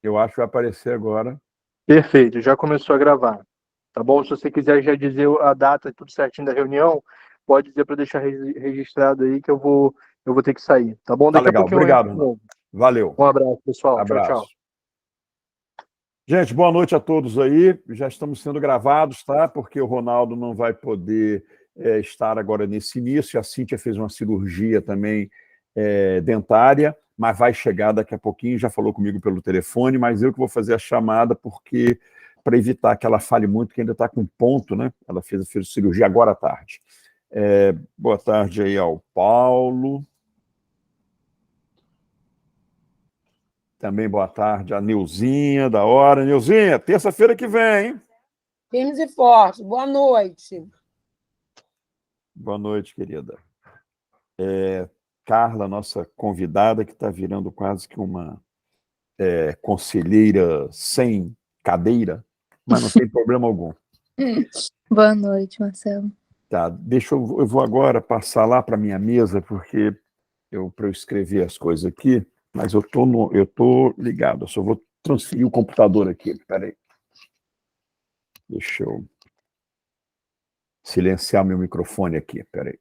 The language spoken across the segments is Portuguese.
Eu acho que vai aparecer agora. Perfeito, já começou a gravar. Tá bom? Se você quiser já dizer a data, tudo certinho da reunião, pode dizer para deixar registrado aí que eu vou ter que sair. Tá bom? Tá Daqui a legal. pouquinho eu entro Obrigado, de Renato. novo. Valeu. Um abraço, pessoal. Tchau, Abraço. tchau. Gente, boa noite a todos aí. Já estamos sendo gravados, tá? Porque o Ronaldo não vai poder estar agora nesse início. A Cíntia fez uma cirurgia também dentária, mas vai chegar daqui a pouquinho. Já falou comigo pelo telefone, mas eu que vou fazer a chamada porque para evitar que ela fale muito, que ainda está com ponto, né? Ela fez cirurgia agora à tarde. Boa tarde aí ao Paulo. Também boa tarde a Neuzinha, da hora. Neuzinha, terça-feira que vem, hein? Firmes e fortes. Boa noite. Boa noite, querida. Carla, nossa convidada, que está virando quase que uma conselheira sem cadeira, mas não tem problema algum. Boa noite, Marcelo. Tá, eu vou agora passar lá para minha mesa, porque para eu escrever as coisas aqui, mas eu tô ligado, eu só vou transferir o computador aqui. Peraí. Deixa eu silenciar meu microfone aqui. Peraí.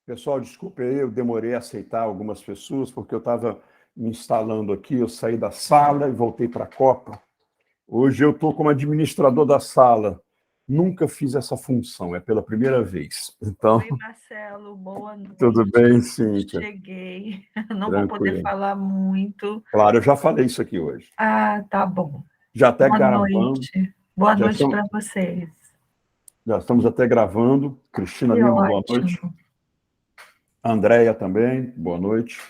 Pessoal, desculpe aí, eu demorei a aceitar algumas pessoas, porque eu estava me instalando aqui, eu saí da sala e voltei para a Copa. Hoje eu estou como administrador da sala. Nunca fiz essa função, é pela primeira vez. Então, Oi, Marcelo, boa noite. tudo bem, Cíntia? Cheguei. Não vou poder Tranquilo. falar muito. Claro, eu já falei isso aqui hoje. Ah, tá bom. Já até Boa gravando. noite. Boa Já noite estamos, para vocês. já estamos até gravando. Cristina Que Lima, boa noite. ótimo. Andréia também, boa noite.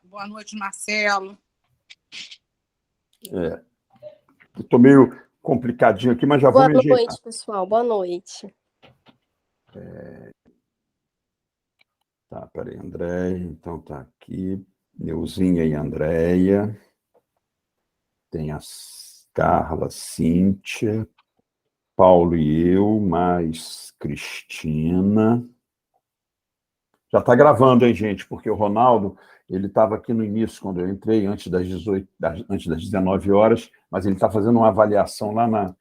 Boa noite, Marcelo. Estou meio complicadinho aqui, mas já vou Boa me ajeitar. noite, pessoal. Boa noite. Tá, peraí, Andréia, então tá aqui. Neuzinha e Andréia. Tem a Carla, Cíntia, Paulo e eu, mais Cristina. Já está gravando, hein, gente? Porque o Ronaldo, ele estava aqui no início, quando eu entrei, antes das 19 horas, mas ele está fazendo uma avaliação lá na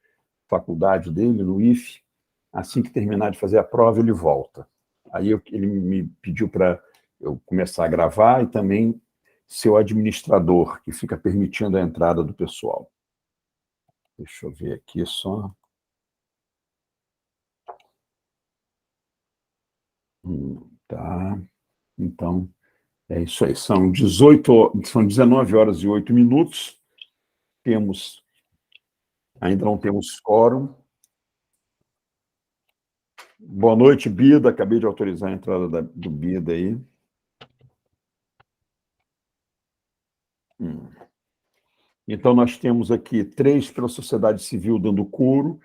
faculdade dele, no IFE. Assim que terminar de fazer a prova, ele volta. Aí ele me pediu para eu começar a gravar e também ser o administrador, que fica permitindo a entrada do pessoal. Deixa eu ver aqui só. Tá. Então, é isso aí. São 19 horas e 8 minutos. Ainda não temos quórum. Boa noite, Bida. Acabei de autorizar a entrada do Bida aí. Então, nós temos aqui 3 pela sociedade civil dando coro.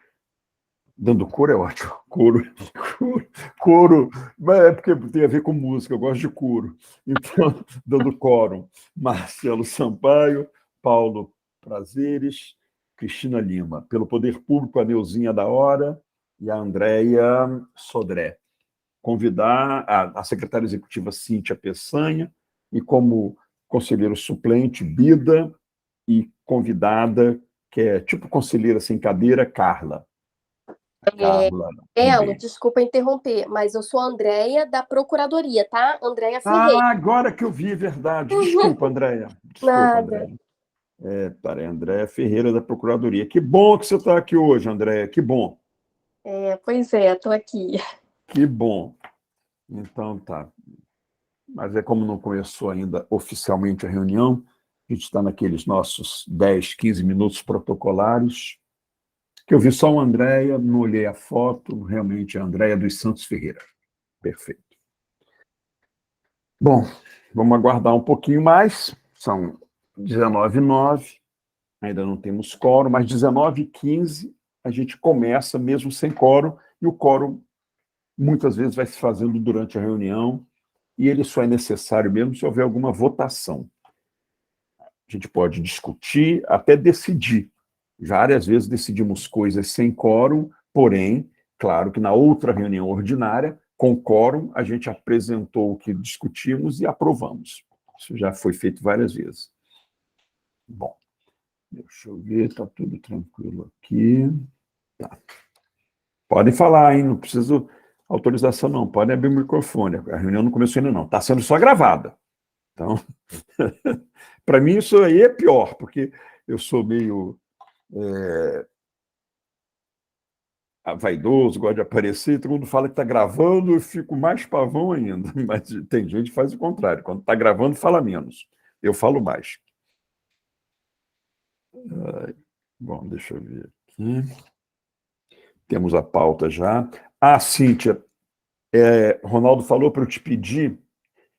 Dando coro é ótimo. Coro, é porque tem a ver com música, eu gosto de coro. Então, dando quórum, Marcelo Sampaio, Paulo Prazeres, Cristina Lima. Pelo Poder Público, a Neuzinha da Hora e a Andréia Sodré. Convidar a secretária executiva Cíntia Peçanha e como conselheiro suplente, Bida, e convidada, que é tipo conselheira sem cadeira, Carla. Carla. Belo, desculpa interromper, mas eu sou a Andréia da Procuradoria, tá? Andréia Ferreira. Ah, agora que eu vi, é verdade. Desculpa, Andréia. Nada. Andréia. Andréia Ferreira, da Procuradoria. Que bom que você está aqui hoje, Andréia. Que bom. Pois é, estou aqui. Que bom. Então, tá. Mas como não começou ainda oficialmente a reunião, a gente está naqueles nossos 10, 15 minutos protocolares, que eu vi só uma Andréia, não olhei a foto, realmente é a Andréia dos Santos Ferreira. Perfeito. Bom, vamos aguardar um pouquinho mais, são 19h09, ainda não temos quórum, mas 19h15 a gente começa mesmo sem quórum, e o quórum muitas vezes vai se fazendo durante a reunião, e ele só é necessário mesmo se houver alguma votação. A gente pode discutir, até decidir. Várias vezes decidimos coisas sem quórum, porém, claro que na outra reunião ordinária, com quórum, a gente apresentou o que discutimos e aprovamos. Isso já foi feito várias vezes. Bom, deixa eu ver, está tudo tranquilo aqui. Tá. Podem falar, hein? Não preciso autorização, não. Podem abrir o microfone. A reunião não começou ainda, não. Está sendo só gravada. Então, para mim, isso aí é pior, porque eu sou meio vaidoso, gosto de aparecer, todo mundo fala que está gravando, eu fico mais pavão ainda. Mas tem gente que faz o contrário. Quando está gravando, fala menos. Eu falo mais. Bom, deixa eu ver aqui. Temos a pauta já. Cíntia, Ronaldo falou para eu te pedir.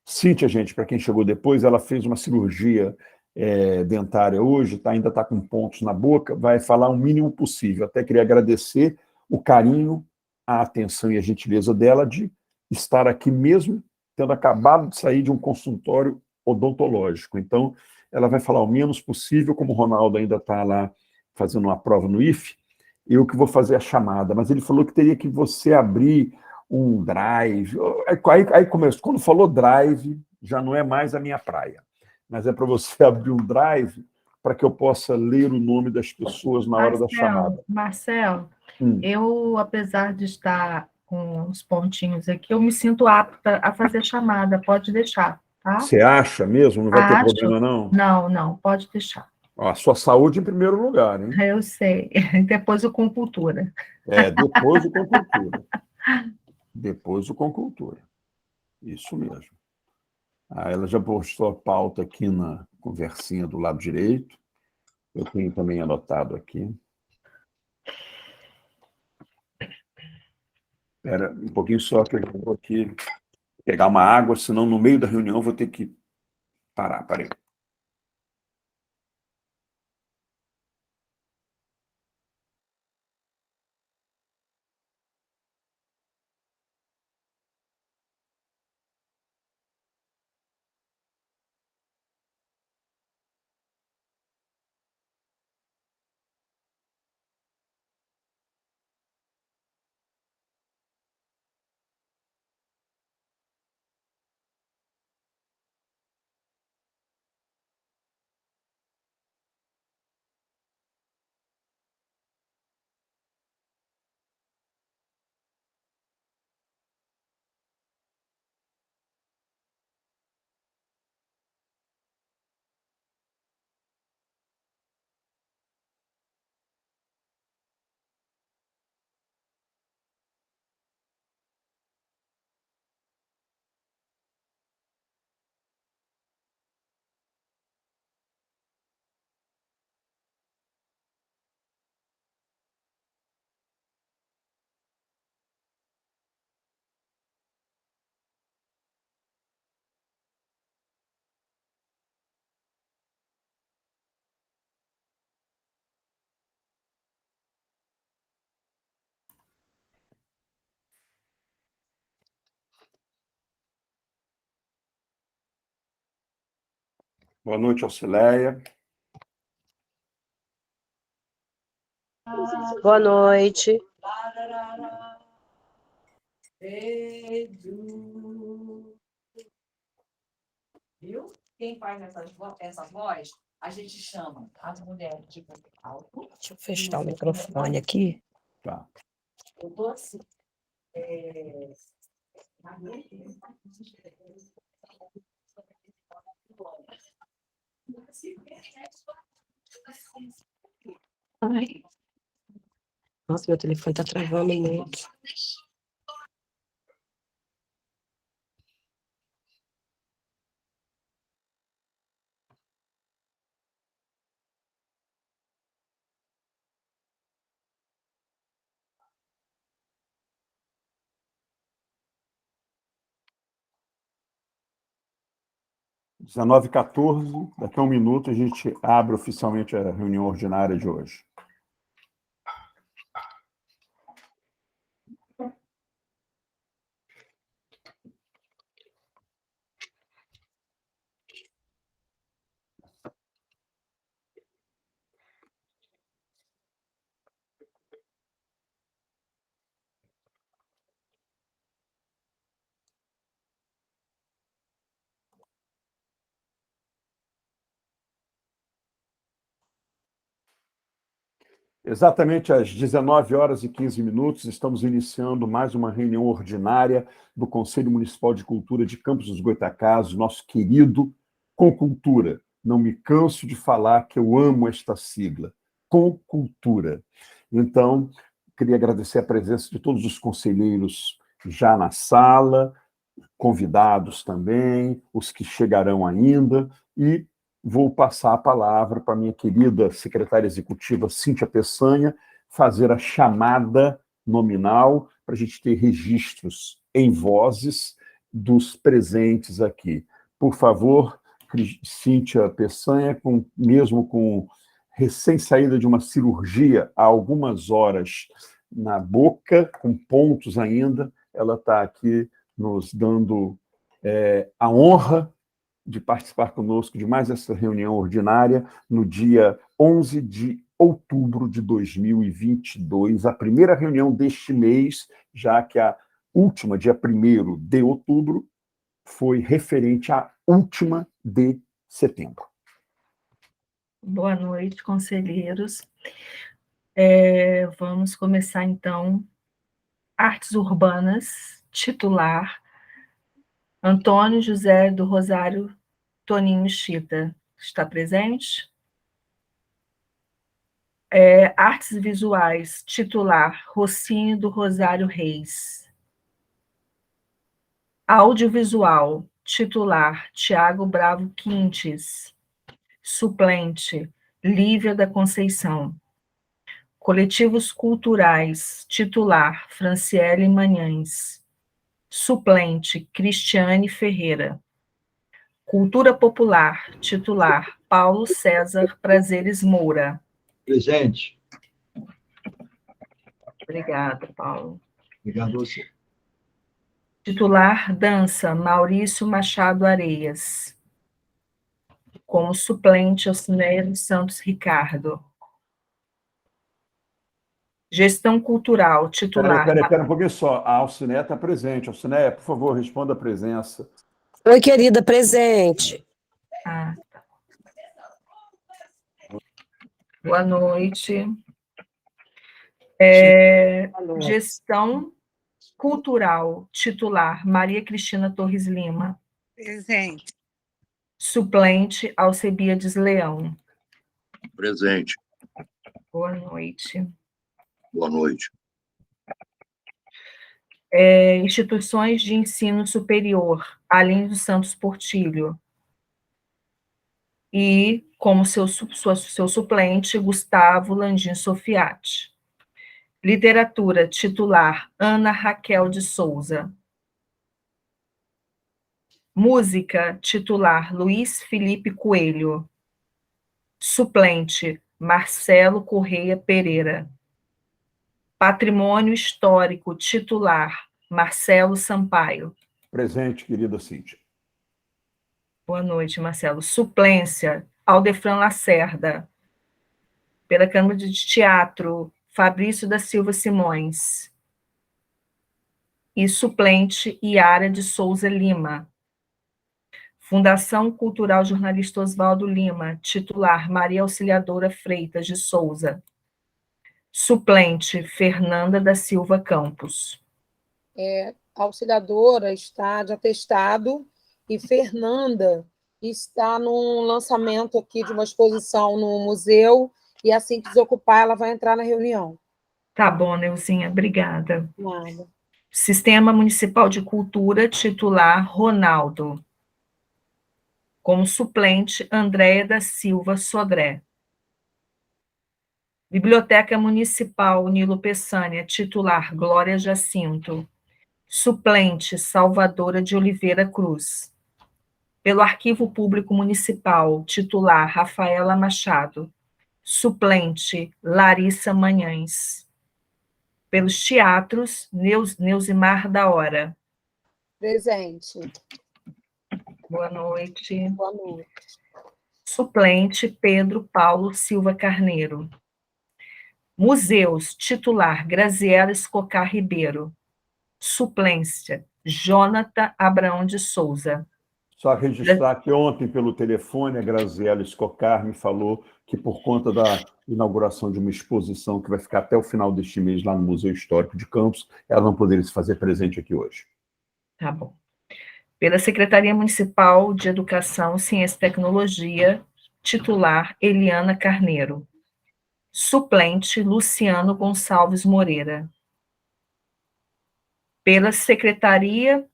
Cíntia, gente, para quem chegou depois, ela fez uma cirurgia dentária hoje, ainda está com pontos na boca, vai falar o mínimo possível. Até queria agradecer o carinho, a atenção e a gentileza dela de estar aqui mesmo, tendo acabado de sair de um consultório odontológico. Então, ela vai falar o menos possível, como o Ronaldo ainda está lá fazendo uma prova no IFE, eu que vou fazer a chamada, mas ele falou que teria que você abrir um drive. Aí começou. Quando falou drive, já não é mais a minha praia, mas é para você abrir um drive para que eu possa ler o nome das pessoas na hora da chamada. Marcelo, eu, apesar de estar com os pontinhos aqui, eu me sinto apta a fazer chamada, pode deixar, tá? Você acha mesmo? Não vai ter problema, não? Não, pode deixar. Ó, a sua saúde em primeiro lugar, hein? Eu sei. Depois o com cultura. Depois o com cultura. Depois o com cultura. Isso mesmo. Ela já postou a pauta aqui na conversinha do lado direito. Eu tenho também anotado aqui. Espera um pouquinho só que eu vou aqui pegar uma água, senão no meio da reunião eu vou ter que parar. Parei. Boa noite, Alcileia. Boa noite. Viu? Quem faz essas vozes, a gente chama as mulheres de canto alto. Deixa eu fechar o microfone aqui. Tá. Eu tô assim. Ai. Nossa, meu telefone tá travando muito. Às 19h14, daqui a um minuto, a gente abre oficialmente a reunião ordinária de hoje. Exatamente às 19h15, estamos iniciando mais uma reunião ordinária do Conselho Municipal de Cultura de Campos dos Goytacazes, nosso querido Com Cultura. Não me canso de falar que eu amo esta sigla, Com Cultura. Então, queria agradecer a presença de todos os conselheiros já na sala, convidados também, os que chegarão ainda, e vou passar a palavra para a minha querida secretária executiva, Cíntia Peçanha, fazer a chamada nominal para a gente ter registros em vozes dos presentes aqui. Por favor, Cíntia Peçanha, mesmo com recém-saída de uma cirurgia há algumas horas na boca, com pontos ainda, ela está aqui nos dando a honra de participar conosco de mais essa reunião ordinária no dia 11 de outubro de 2022, a primeira reunião deste mês, já que a última, dia 1º de outubro, foi referente à última de setembro. Boa noite, conselheiros. Vamos começar, então, Artes Urbanas, titular, Antônio José do Rosário Toninho Chita. Está presente? Artes Visuais, titular, Rocinho do Rosário Reis. Audiovisual, titular, Tiago Bravo Quintes. Suplente, Lívia da Conceição. Coletivos Culturais, titular, Franciele Manhães. Suplente, Cristiane Ferreira. Cultura Popular, titular, Paulo César Prazeres Moura. Presente. Obrigada, Paulo. Obrigado a você. Titular, Dança, Maurício Machado Areias. Como suplente, Alcineia dos Santos Ricardo. Gestão Cultural, titular. Peraí, um pouquinho só. A Alcineia está presente. Alcineia, por favor, responda a presença. Oi, querida, presente. Ah, tá. Boa noite. Gestão Cultural, titular, Maria Cristina Torres Lima. Presente. Suplente, Alcebiades Leão. Presente. Boa noite. Boa noite. Instituições de ensino superior, Aline dos Santos Portilho. E, como seu suplente, Gustavo Landim Sofiati. Literatura, titular, Ana Raquel de Souza. Música, titular, Luiz Felipe Coelho. Suplente, Marcelo Correia Pereira. Patrimônio Histórico, titular, Marcelo Sampaio. Presente, querida Cíntia. Boa noite, Marcelo. Suplência, Aldefran Lacerda. Pela Câmara de Teatro, Fabrício da Silva Simões. E suplente, Iara de Souza Lima. Fundação Cultural Jornalista Oswaldo Lima, titular, Maria Auxiliadora Freitas de Souza. Suplente, Fernanda da Silva Campos. A auxiliadora está de atestado e Fernanda está num lançamento aqui de uma exposição no museu e assim que desocupar ela vai entrar na reunião. Tá bom, Neuzinha, obrigada. Nada. Sistema Municipal de Cultura, titular, Ronaldo. Como suplente, Andréia da Silva Sodré. Biblioteca Municipal Nilo Peçanha, titular, Glória Jacinto. Suplente, Salvadora de Oliveira Cruz. Pelo Arquivo Público Municipal, titular, Rafaela Machado. Suplente, Larissa Manhães. Pelos teatros, Neusimar da Hora. Presente. Boa noite. Boa noite. Suplente, Pedro Paulo Silva Carneiro. Museus, titular, Graziela Escocar Ribeiro. Suplência, Jonathan Abraão de Souza. Só registrar que ontem, pelo telefone, a Graziela Escocar me falou que, por conta da inauguração de uma exposição que vai ficar até o final deste mês lá no Museu Histórico de Campos, ela não poderia se fazer presente aqui hoje. Tá bom. Pela Secretaria Municipal de Educação, Ciência e Tecnologia, titular, Eliana Carneiro. Suplente, Luciano Gonçalves Moreira. Pela Secretaria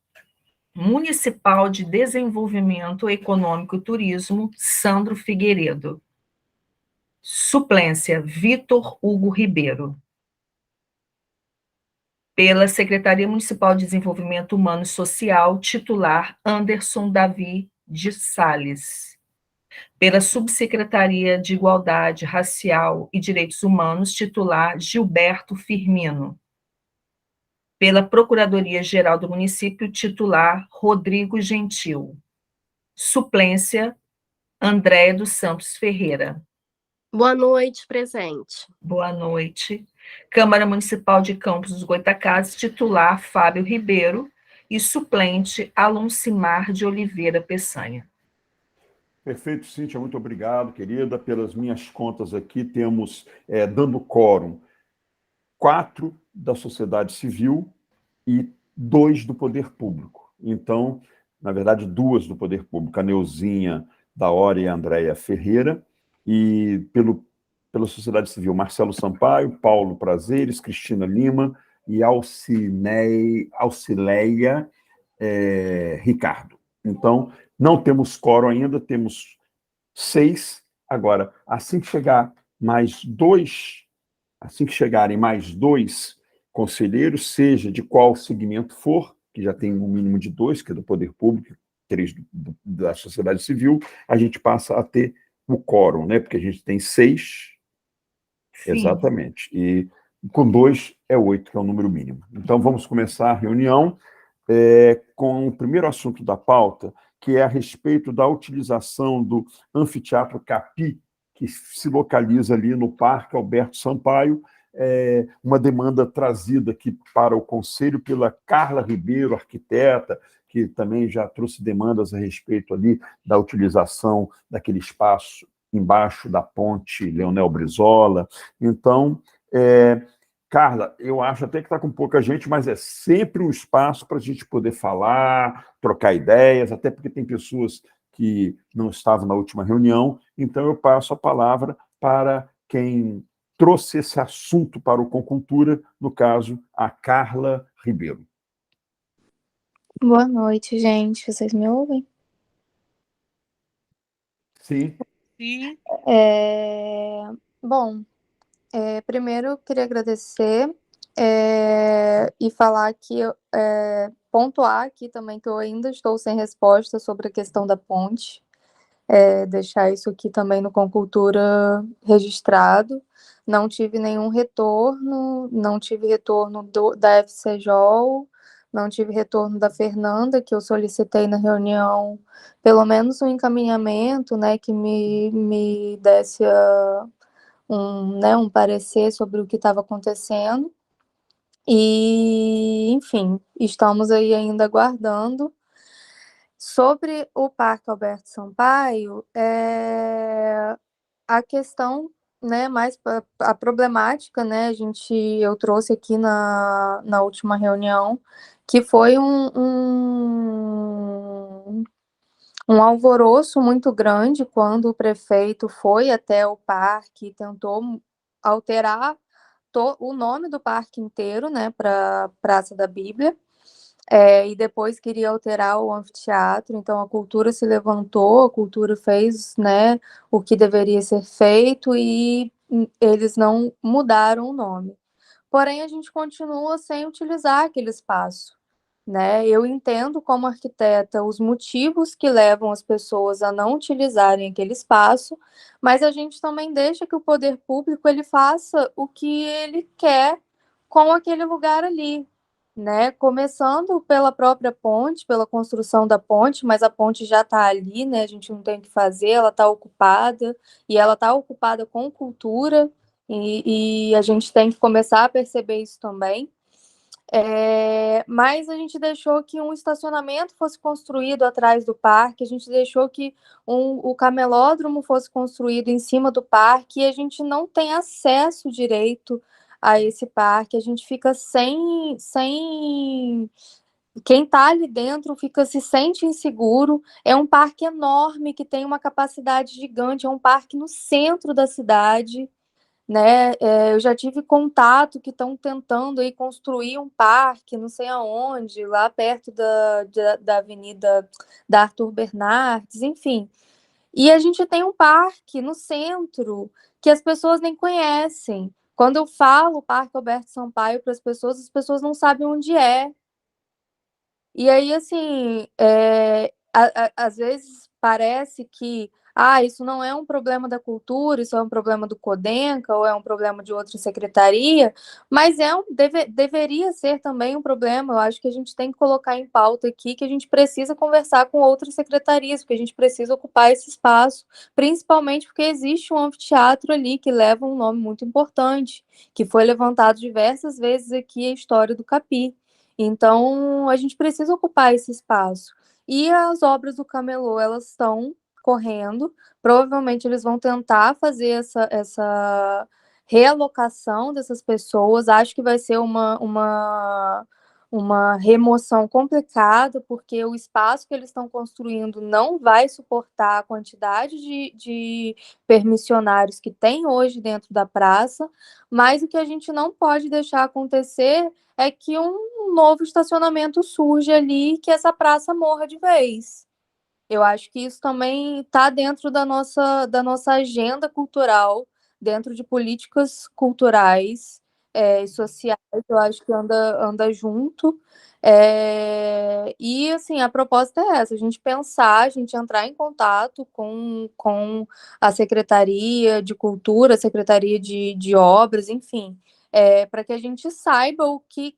Municipal de Desenvolvimento Econômico e Turismo, Sandro Figueiredo. Suplência, Vitor Hugo Ribeiro. Pela Secretaria Municipal de Desenvolvimento Humano e Social, titular, Anderson Davi de Sales. Pela Subsecretaria de Igualdade Racial e Direitos Humanos, titular, Gilberto Firmino. Pela Procuradoria-Geral do Município, titular, Rodrigo Gentil. Suplência, Andréia dos Santos Ferreira. Boa noite, presente. Boa noite. Câmara Municipal de Campos dos Goitacazes, titular, Fábio Ribeiro, e suplente, Aloncimar de Oliveira Peçanha. Perfeito, Cíntia, muito obrigado, querida. Pelas minhas contas aqui, temos, dando quórum, 4 da sociedade civil e 2 do poder público. Então, na verdade, 2 do poder público, a Neuzinha da Hora e a Andréia Ferreira, e pelo pela sociedade civil, Marcelo Sampaio, Paulo Prazeres, Cristina Lima e Auxileia Ricardo. Então, não temos quórum ainda, temos 6. Agora, assim que chegarem mais 2 conselheiros, seja de qual segmento for, que já tem um mínimo de 2, que é do poder público, 3 da sociedade civil, a gente passa a ter o quórum, né? Porque a gente tem 6, exatamente, e com 2 é 8, que é o número mínimo. Então, vamos começar a reunião com o primeiro assunto da pauta, que é a respeito da utilização do Anfiteatro Capi, que se localiza ali no Parque Alberto Sampaio, uma demanda trazida aqui para o Conselho pela Carla Ribeiro, arquiteta, que também já trouxe demandas a respeito ali da utilização daquele espaço embaixo da ponte Leonel Brizola. Então, Carla, eu acho até que está com pouca gente, mas é sempre um espaço para a gente poder falar, trocar ideias, até porque tem pessoas que não estavam na última reunião, então eu passo a palavra para quem trouxe esse assunto para o Concultura, no caso, a Carla Ribeiro. Boa noite, gente. Vocês me ouvem? Sim. Sim. Bom, primeiro eu queria agradecer e falar que, pontuar aqui também que eu ainda estou sem resposta sobre a questão da ponte, deixar isso aqui também no Concultura registrado. Não tive nenhum retorno, não tive retorno da FCJOL, não tive retorno da Fernanda, que eu solicitei na reunião, pelo menos um encaminhamento, né, que me desse um parecer sobre o que estava acontecendo. E, enfim, estamos aí ainda aguardando. Sobre o Parque Alberto Sampaio, a questão, né, mais a problemática, né, eu trouxe aqui na última reunião, que foi um alvoroço muito grande quando o prefeito foi até o parque e tentou alterar o nome do parque inteiro, né, para Praça da Bíblia, e depois queria alterar o anfiteatro. Então a cultura se levantou, a cultura fez, né, o que deveria ser feito e eles não mudaram o nome. Porém, a gente continua sem utilizar aquele espaço, né? Eu entendo como arquiteta os motivos que levam as pessoas a não utilizarem aquele espaço, mas a gente também deixa que o poder público ele faça o que ele quer com aquele lugar ali, né? Começando pela própria ponte, pela construção da ponte, mas a ponte já está ali, né? A gente não tem o que fazer, ela está ocupada, e ela está ocupada com cultura, e a gente tem que começar a perceber isso também. Mas a gente deixou que um estacionamento fosse construído atrás do parque, a gente deixou que o camelódromo fosse construído em cima do parque, e a gente não tem acesso direito a esse parque, a gente fica sem quem está ali dentro se sente inseguro. É um parque enorme que tem uma capacidade gigante, é um parque no centro da cidade, né? Eu já tive contato que estão tentando aí construir um parque, não sei aonde, lá perto da Avenida da Arthur Bernardes, enfim. E a gente tem um parque no centro que as pessoas nem conhecem. Quando eu falo Parque Alberto Sampaio para as pessoas não sabem onde é. E aí, assim, às vezes parece que isso não é um problema da cultura, isso é um problema do Codenca, ou é um problema de outra secretaria, mas deveria ser também um problema. Eu acho que a gente tem que colocar em pauta aqui que a gente precisa conversar com outras secretarias, porque a gente precisa ocupar esse espaço, principalmente porque existe um anfiteatro ali que leva um nome muito importante, que foi levantado diversas vezes aqui, a história do Capi. Então, a gente precisa ocupar esse espaço. E as obras do Camelô, elas estão correndo. Provavelmente eles vão tentar fazer essa realocação dessas pessoas. Acho que vai ser uma uma remoção complicada, porque o espaço que eles estão construindo não vai suportar a quantidade de permissionários que tem hoje dentro da praça, mas o que a gente não pode deixar acontecer é que um novo estacionamento surge ali, que essa praça morra de vez. Eu acho que isso também está dentro da nossa agenda cultural, dentro de políticas culturais e sociais, eu acho que anda junto. E, assim, a proposta é essa, a gente pensar, a gente entrar em contato com a Secretaria de Cultura, a Secretaria de Obras, enfim, para que a gente saiba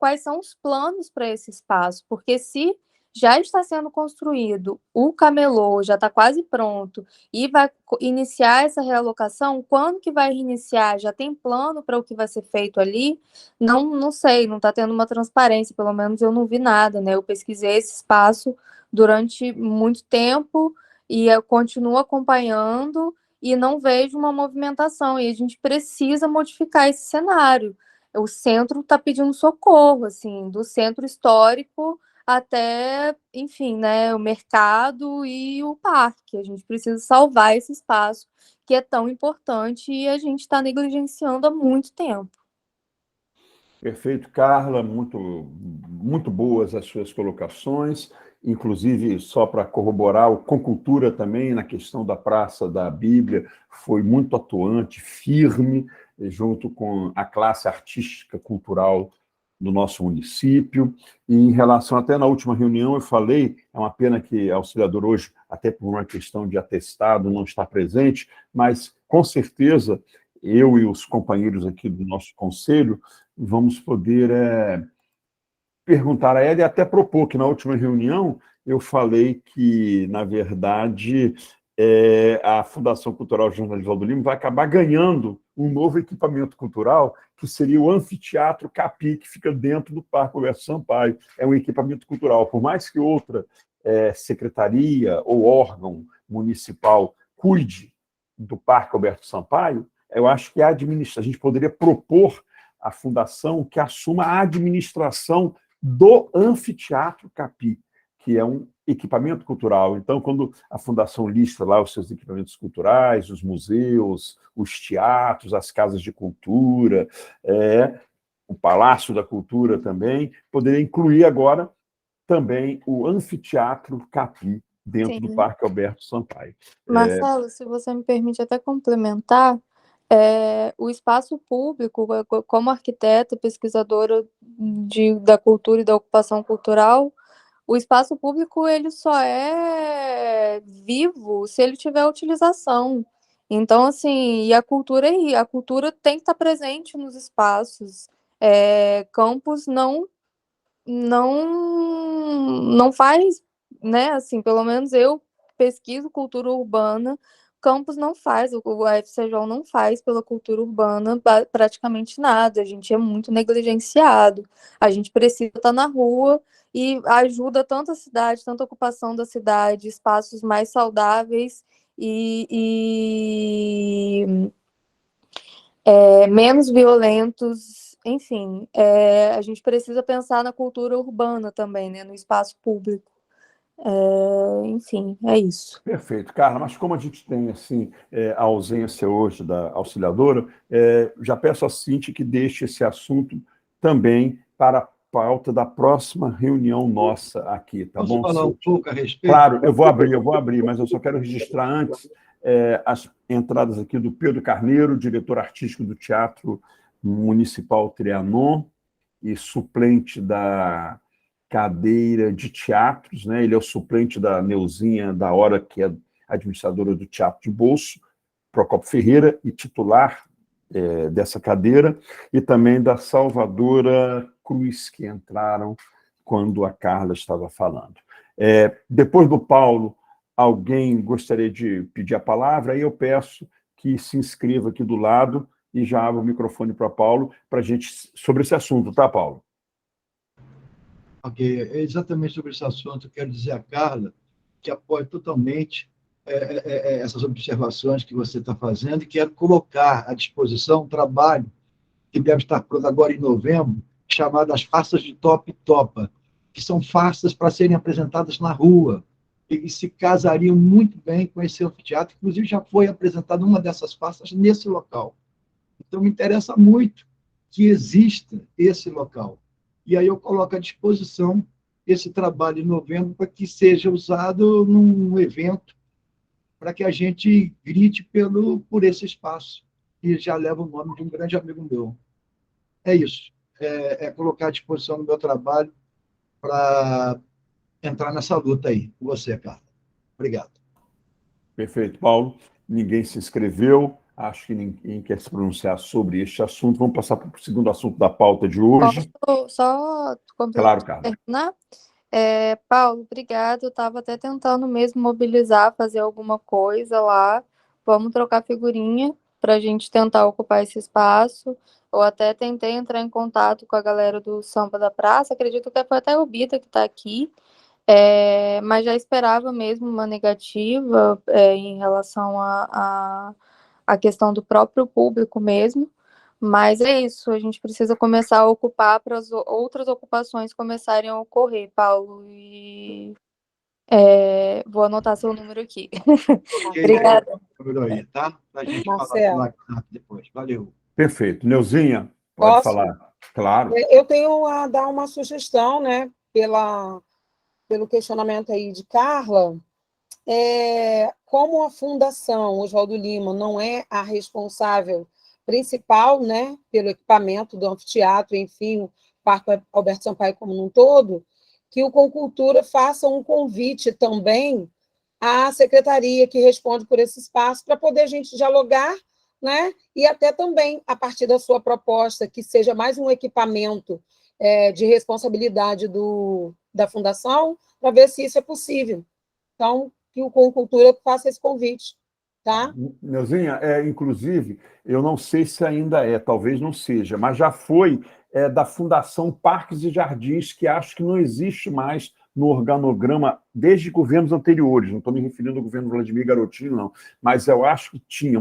quais são os planos para esse espaço, porque se já está sendo construído, o camelô já está quase pronto e vai iniciar essa realocação, quando que vai reiniciar? Já tem plano para o que vai ser feito ali? Não sei, não está tendo uma transparência, pelo menos eu não vi nada, né? Eu pesquisei esse espaço durante muito tempo e eu continuo acompanhando e não vejo uma movimentação, e a gente precisa modificar esse cenário. O centro está pedindo socorro, assim, do centro histórico até, enfim, né, o mercado e o parque. A gente precisa salvar esse espaço que é tão importante e a gente está negligenciando há muito tempo. Perfeito, Carla, muito boas as suas colocações, inclusive, só para corroborar, o Concultura também, na questão da Praça da Bíblia, foi muito atuante, firme, junto com a classe artística, cultural do nosso município. E em relação, até na última reunião eu falei, é uma pena que a auxiliadora hoje, até por uma questão de atestado, não está presente, mas com certeza eu e os companheiros aqui do nosso conselho vamos poder perguntar a ela e até propor que na última reunião eu falei que, na verdade, a Fundação Cultural Jornalismo Valdo Lima vai acabar ganhando um novo equipamento cultural, que seria o Anfiteatro Capi, que fica dentro do Parque Alberto Sampaio. É um equipamento cultural. Por mais que outra secretaria ou órgão municipal cuide do Parque Alberto Sampaio, eu acho que a gente poderia propor à Fundação que assuma a administração do Anfiteatro Capi, que é um equipamento cultural. Então, quando a Fundação lista lá os seus equipamentos culturais, os museus, os teatros, as casas de cultura, o Palácio da Cultura também, poderia incluir agora também o Anfiteatro Capi, dentro do Parque Alberto Sampaio. Marcelo, se você me permite até complementar, o espaço público, como arquiteta, pesquisadora da cultura e da ocupação cultural, o espaço público ele só é vivo se ele tiver utilização. Então, assim, a cultura tem que estar presente nos espaços. Campus não faz, né? Assim, pelo menos eu pesquiso cultura urbana. Campus não faz, o FCJ não faz pela cultura urbana praticamente nada, a gente é muito negligenciado, a gente precisa estar na rua e ajuda tanto a cidade, tanto a ocupação da cidade, espaços mais saudáveis e menos violentos, enfim, a gente precisa pensar na cultura urbana também, né, no espaço público. Enfim, é isso. Perfeito, Carla, mas como a gente tem assim, a ausência hoje da auxiliadora, já peço a Cíntia que deixe esse assunto também para a pauta da próxima reunião nossa aqui, tá bom? Posso falar um pouco a respeito? Claro, eu vou abrir, mas eu só quero registrar antes as entradas aqui do Pedro Carneiro, diretor artístico do Teatro Municipal Trianon e suplente da cadeira de teatros, né? Ele é o suplente da Neuzinha da Hora, que é administradora do Teatro de Bolso, Procopio Ferreira, e titular dessa cadeira, e também da Salvadora Cruz, que entraram quando a Carla estava falando. Depois do Paulo, alguém gostaria de pedir a palavra? Aí eu peço que se inscreva aqui do lado e já abro o microfone para Paulo, para a gente, sobre esse assunto, tá, Paulo? Ok, exatamente sobre esse assunto, eu quero dizer a Carla que apoio totalmente essas observações que você está fazendo e quero colocar à disposição um trabalho que deve estar pronto agora em novembro, chamadas farsas de Topa e Topa, que são farsas para serem apresentadas na rua, e se casariam muito bem com esse anfiteatro. Inclusive, já foi apresentada uma dessas farsas nesse local. Então, me interessa muito que exista esse local. E aí eu coloco à disposição esse trabalho em novembro para que seja usado num evento, para que a gente grite por esse espaço, que já leva o nome de um grande amigo meu. É isso. É colocar à disposição do meu trabalho para entrar nessa luta aí com você, Carla. Obrigado. Perfeito, Paulo. Ninguém se inscreveu. Acho que ninguém quer se pronunciar sobre este assunto. Vamos passar para o segundo assunto da pauta de hoje. Posso só Claro, Carla. terminar? Paulo, obrigado. Eu estava até tentando mesmo mobilizar, fazer alguma coisa lá. Vamos trocar figurinha para a gente tentar ocupar esse espaço. Eu até tentei entrar em contato com a galera do Samba da Praça. Acredito que foi até o Bita que está aqui. Mas já esperava mesmo uma negativa em relação à questão do próprio público mesmo. Mas é isso, a gente precisa começar a ocupar para as outras ocupações começarem a ocorrer, Paulo. E vou anotar seu número aqui. Obrigada. Aí, tá? Para a gente Marcelo. falar depois. Valeu. Perfeito. Neuzinha, pode Posso? falar. Claro. Eu tenho a dar uma sugestão, né, pelo questionamento aí de Carla. Como a Fundação Oswaldo Lima não é a responsável principal, né, pelo equipamento do anfiteatro, enfim, o Parque Alberto Sampaio como um todo, que o Concultura faça um convite também à secretaria que responde por esse espaço, para poder a gente dialogar, né, e até também, a partir da sua proposta, que seja mais um equipamento de responsabilidade da Fundação, para ver se isso é possível. Então, que o Concultura faça esse convite, tá? Neuzinha, inclusive, eu não sei se ainda talvez não seja, mas já foi da Fundação Parques e Jardins, que acho que não existe mais no organograma desde governos anteriores. Não estou me referindo ao governo Vladimir Garotinho, não, mas eu acho que tinha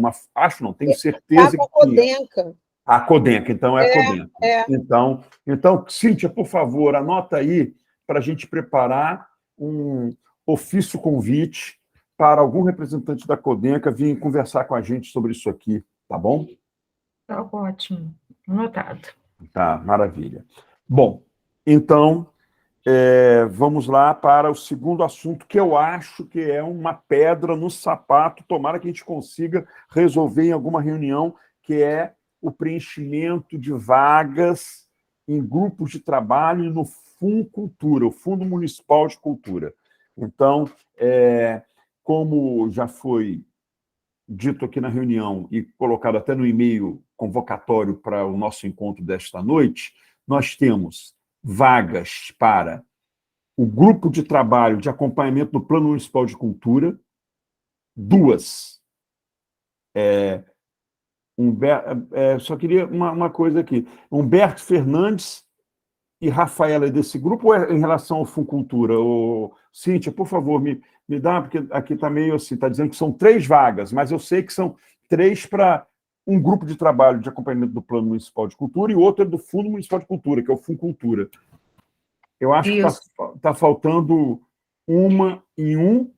tenho certeza que tinha. A Codenca, então é a Codenca. Então, Cíntia, por favor, anota aí para a gente preparar um ofício convite para algum representante da Codenca vir conversar com a gente sobre isso aqui, tá bom? Tá ótimo. Anotado. Tá, maravilha. Bom, então, vamos lá para o segundo assunto, que eu acho que é uma pedra no sapato, tomara que a gente consiga resolver em alguma reunião, que é o preenchimento de vagas em grupos de trabalho no Funcultura, o Fundo Municipal de Cultura. Então, como já foi dito aqui na reunião e colocado até no e-mail convocatório para o nosso encontro desta noite, nós temos vagas para o grupo de trabalho de acompanhamento do Plano Municipal de Cultura, 2. Só queria uma coisa aqui. Humberto Fernandes e Rafaela desse grupo, ou em relação ao Funcultura? Cíntia, por favor, me dá, porque aqui está meio assim, está dizendo que são 3 vagas, mas eu sei que são 3 para um grupo de trabalho de acompanhamento do Plano Municipal de Cultura e outro é do Fundo Municipal de Cultura, que é o Funcultura. Eu acho que está faltando uma em um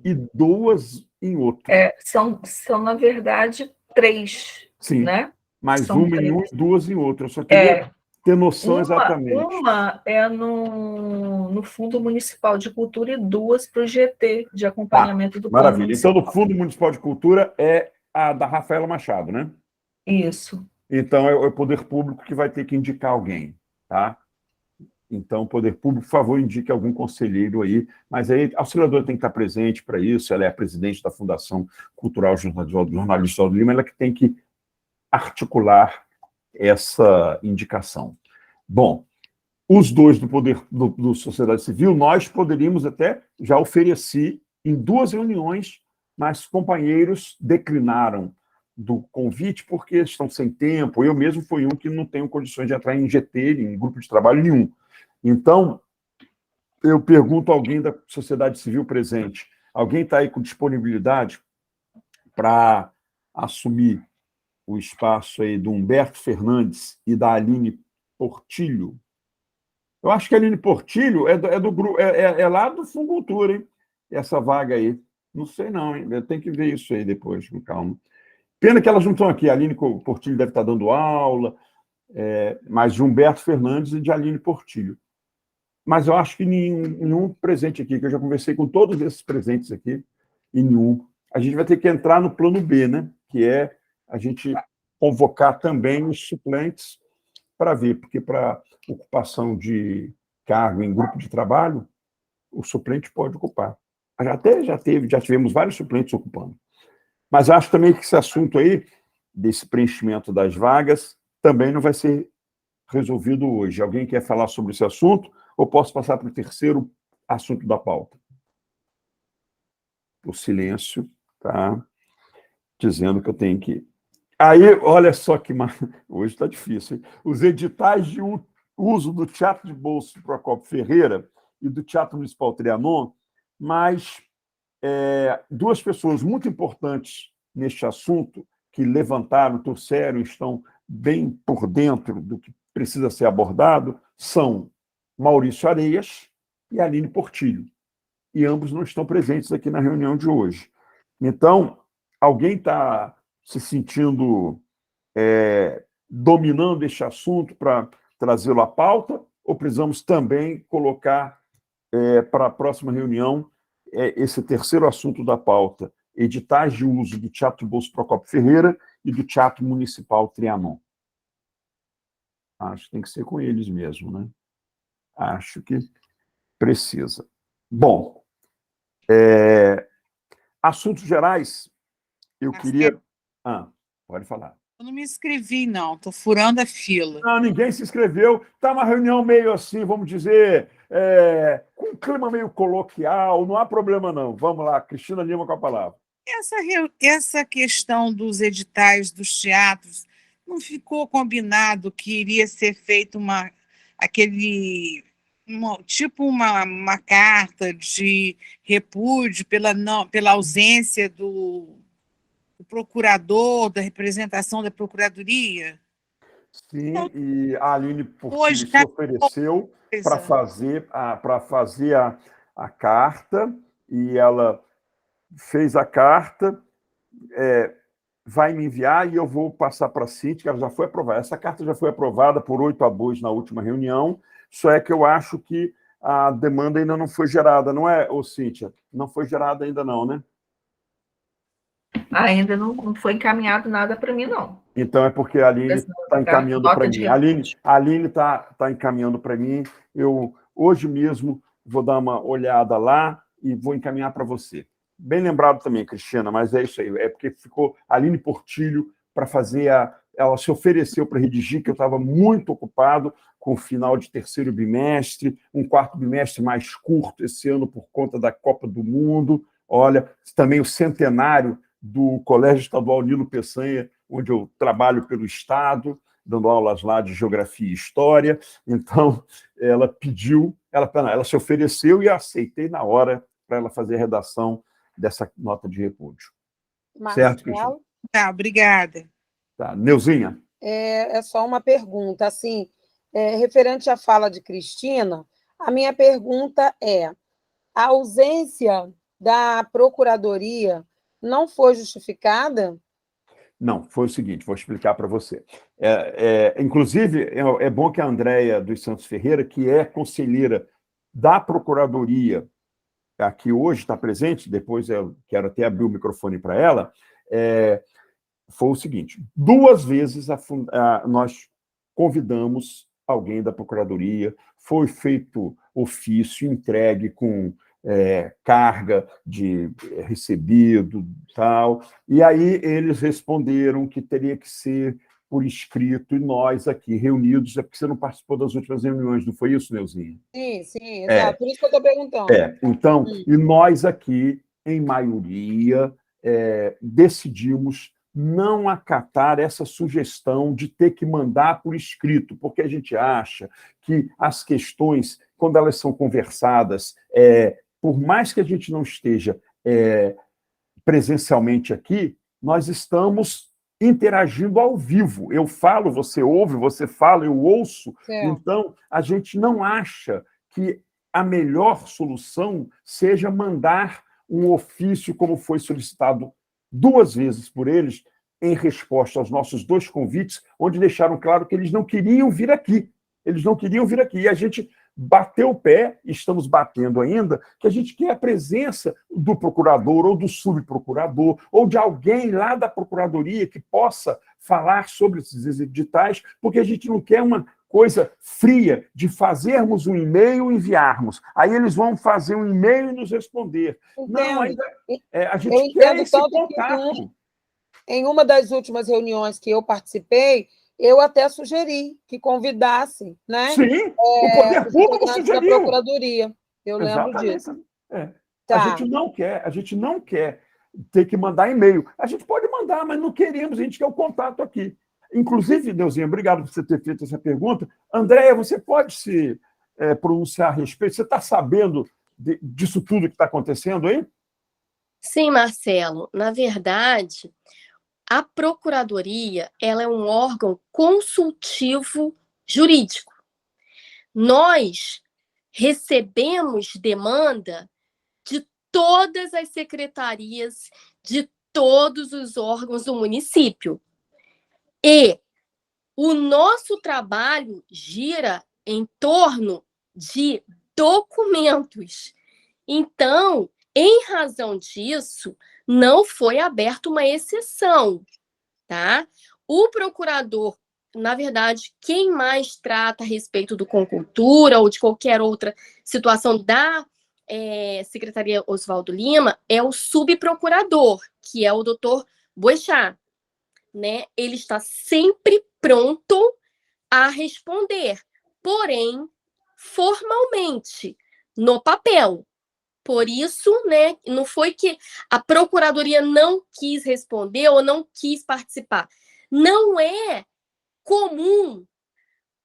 e 2 em outro. São, na verdade, 3. Sim, né? mas São uma 3. em um e 2 em outro. Eu só queria ter noção exatamente. Uma é no Fundo Municipal de Cultura e 2 para o GT, de acompanhamento do Plano Maravilha. Municipal. Então, no Fundo Municipal de Cultura é a da Rafaela Machado, né? Isso. Então, é o Poder Público que vai ter que indicar alguém, tá? Então, o Poder Público, por favor, indique algum conselheiro aí. Mas aí, a auxiliadora tem que estar presente para isso, ela é a presidente da Fundação Cultural Jornalista Oswaldo Lima, ela que tem que articular essa indicação. Bom, os 2 do Poder do Sociedade Civil, nós poderíamos até, já ofereci em 2 reuniões, mas companheiros declinaram do convite porque estão sem tempo. Eu mesmo fui um que não tenho condições de entrar em GT, em grupo de trabalho nenhum. Então, eu pergunto a alguém da sociedade civil presente, alguém está aí com disponibilidade para assumir o espaço aí do Humberto Fernandes e da Aline Portilho. Eu acho que a Aline Portilho é lá do Funcultura, hein? Essa vaga aí. Não sei não, hein? Eu tenho que ver isso aí depois, com calma. Pena que elas não estão aqui. A Aline Portilho deve estar dando aula, mas de Humberto Fernandes e de Aline Portilho. Mas eu acho que nenhum presente aqui, que eu já conversei com todos esses presentes aqui, e nenhum. A gente vai ter que entrar no plano B, né? Que é a gente convocar também os suplentes para ver, porque para ocupação de cargo em grupo de trabalho, o suplente pode ocupar. Já tivemos vários suplentes ocupando. Mas acho também que esse assunto aí, desse preenchimento das vagas, também não vai ser resolvido hoje. Alguém quer falar sobre esse assunto? Ou posso passar para o terceiro assunto da pauta? O silêncio está dizendo que eu tenho que... Aí, olha só que... Hoje está difícil, hein? Os editais de uso do Teatro de Bolso de Procópio Ferreira e do Teatro Municipal Trianon, mas duas pessoas muito importantes neste assunto, que levantaram, trouxeram, estão bem por dentro do que precisa ser abordado, são Maurício Areias e Aline Portilho. E ambos não estão presentes aqui na reunião de hoje. Então, alguém está se sentindo dominando este assunto para trazê-lo à pauta, ou precisamos também colocar para a próxima reunião esse terceiro assunto da pauta, editais de uso do Teatro Bolso Procópio Ferreira e do Teatro Municipal Trianon? Acho que tem que ser com eles mesmo, né? Acho que precisa. Bom, assuntos gerais, eu queria... pode falar. Eu não me inscrevi, não. Estou furando a fila. Não, ninguém se inscreveu. Está uma reunião meio assim, vamos dizer, com um clima meio coloquial, não há problema, não. Vamos lá, Cristina Lima com a palavra. Essa questão dos editais dos teatros, não ficou combinado que iria ser feito uma carta de repúdio pela ausência do procurador, da representação da Procuradoria? Sim, e a Aline Portilho se ofereceu para fazer a carta, e ela fez a carta, vai me enviar e eu vou passar para a Cíntia, que ela já foi aprovada. Essa carta já foi aprovada por 8-2 na última reunião, só é que eu acho que a demanda ainda não foi gerada, não é, Cíntia? Não foi gerada ainda não, né? Ainda não foi encaminhado nada para mim, não. Então é porque a Aline está encaminhando para mim. A Aline está encaminhando para mim. Eu, hoje mesmo, vou dar uma olhada lá e vou encaminhar para você. Bem lembrado também, Cristina, mas é isso aí. É porque ficou a Aline Portilho para fazer ela se ofereceu para redigir, que eu estava muito ocupado com o final de terceiro bimestre, um quarto bimestre mais curto esse ano por conta da Copa do Mundo. Olha, também o centenário do Colégio Estadual Nilo Peçanha, onde eu trabalho pelo Estado, dando aulas lá de Geografia e História. Então, ela pediu, ela se ofereceu e eu aceitei na hora para ela fazer a redação dessa nota de repúdio. Certo, Cristina? Tá, obrigada. Tá. Neuzinha? É só uma pergunta, assim, referente à fala de Cristina, a minha pergunta é: a ausência da Procuradoria não foi justificada? Não, foi o seguinte, vou explicar para você. Inclusive, é bom que a Andréia dos Santos Ferreira, que é conselheira da Procuradoria, aqui hoje está presente, depois eu quero até abrir o microfone para ela, foi o seguinte: 2 vezes nós convidamos alguém da Procuradoria, foi feito ofício, entregue com carga de recebido, tal, e aí eles responderam que teria que ser por escrito, e nós aqui reunidos, porque você não participou das últimas reuniões, não foi isso, Neuzinha? Sim, exato, por isso que eu estou perguntando. Então, e nós aqui, em maioria, decidimos não acatar essa sugestão de ter que mandar por escrito, porque a gente acha que as questões, quando elas são conversadas, por mais que a gente não esteja presencialmente aqui, nós estamos interagindo ao vivo. Eu falo, você ouve, você fala, eu ouço. É. Então, a gente não acha que a melhor solução seja mandar um ofício, como foi solicitado 2 vezes por eles, em resposta aos nossos 2 convites, onde deixaram claro que eles não queriam vir aqui. Eles não queriam vir aqui. E a gente bateu o pé, estamos batendo ainda, que a gente quer a presença do procurador ou do subprocurador ou de alguém lá da procuradoria que possa falar sobre esses editais, porque a gente não quer uma coisa fria de fazermos um e-mail e enviarmos. Aí eles vão fazer um e-mail e nos responder. Não, ainda, a gente quer esse contato. Em uma das últimas reuniões que eu participei, eu até sugeri que convidasse, né? Sim, o poder público da sugeriu. Procuradoria. Eu lembro disso. Tá. A gente não quer ter que mandar e-mail. A gente pode mandar, mas não queremos, a gente quer o contato aqui. Inclusive, Neuzinha, obrigado por você ter feito essa pergunta. Andréia, você pode se pronunciar a respeito? Você está sabendo disso tudo que está acontecendo aí? Sim, Marcelo. Na verdade, a Procuradoria ela é um órgão consultivo jurídico. Nós recebemos demanda de todas as secretarias, de todos os órgãos do município. E o nosso trabalho gira em torno de documentos. Então, em razão disso, não foi aberta uma exceção, tá? O procurador, na verdade, quem mais trata a respeito do Concultura ou de qualquer outra situação da Secretaria Oswaldo Lima é o subprocurador, que é o doutor Boechat, né? Ele está sempre pronto a responder, porém, formalmente, no papel. Por isso, né, não foi que a Procuradoria não quis responder ou não quis participar. Não é comum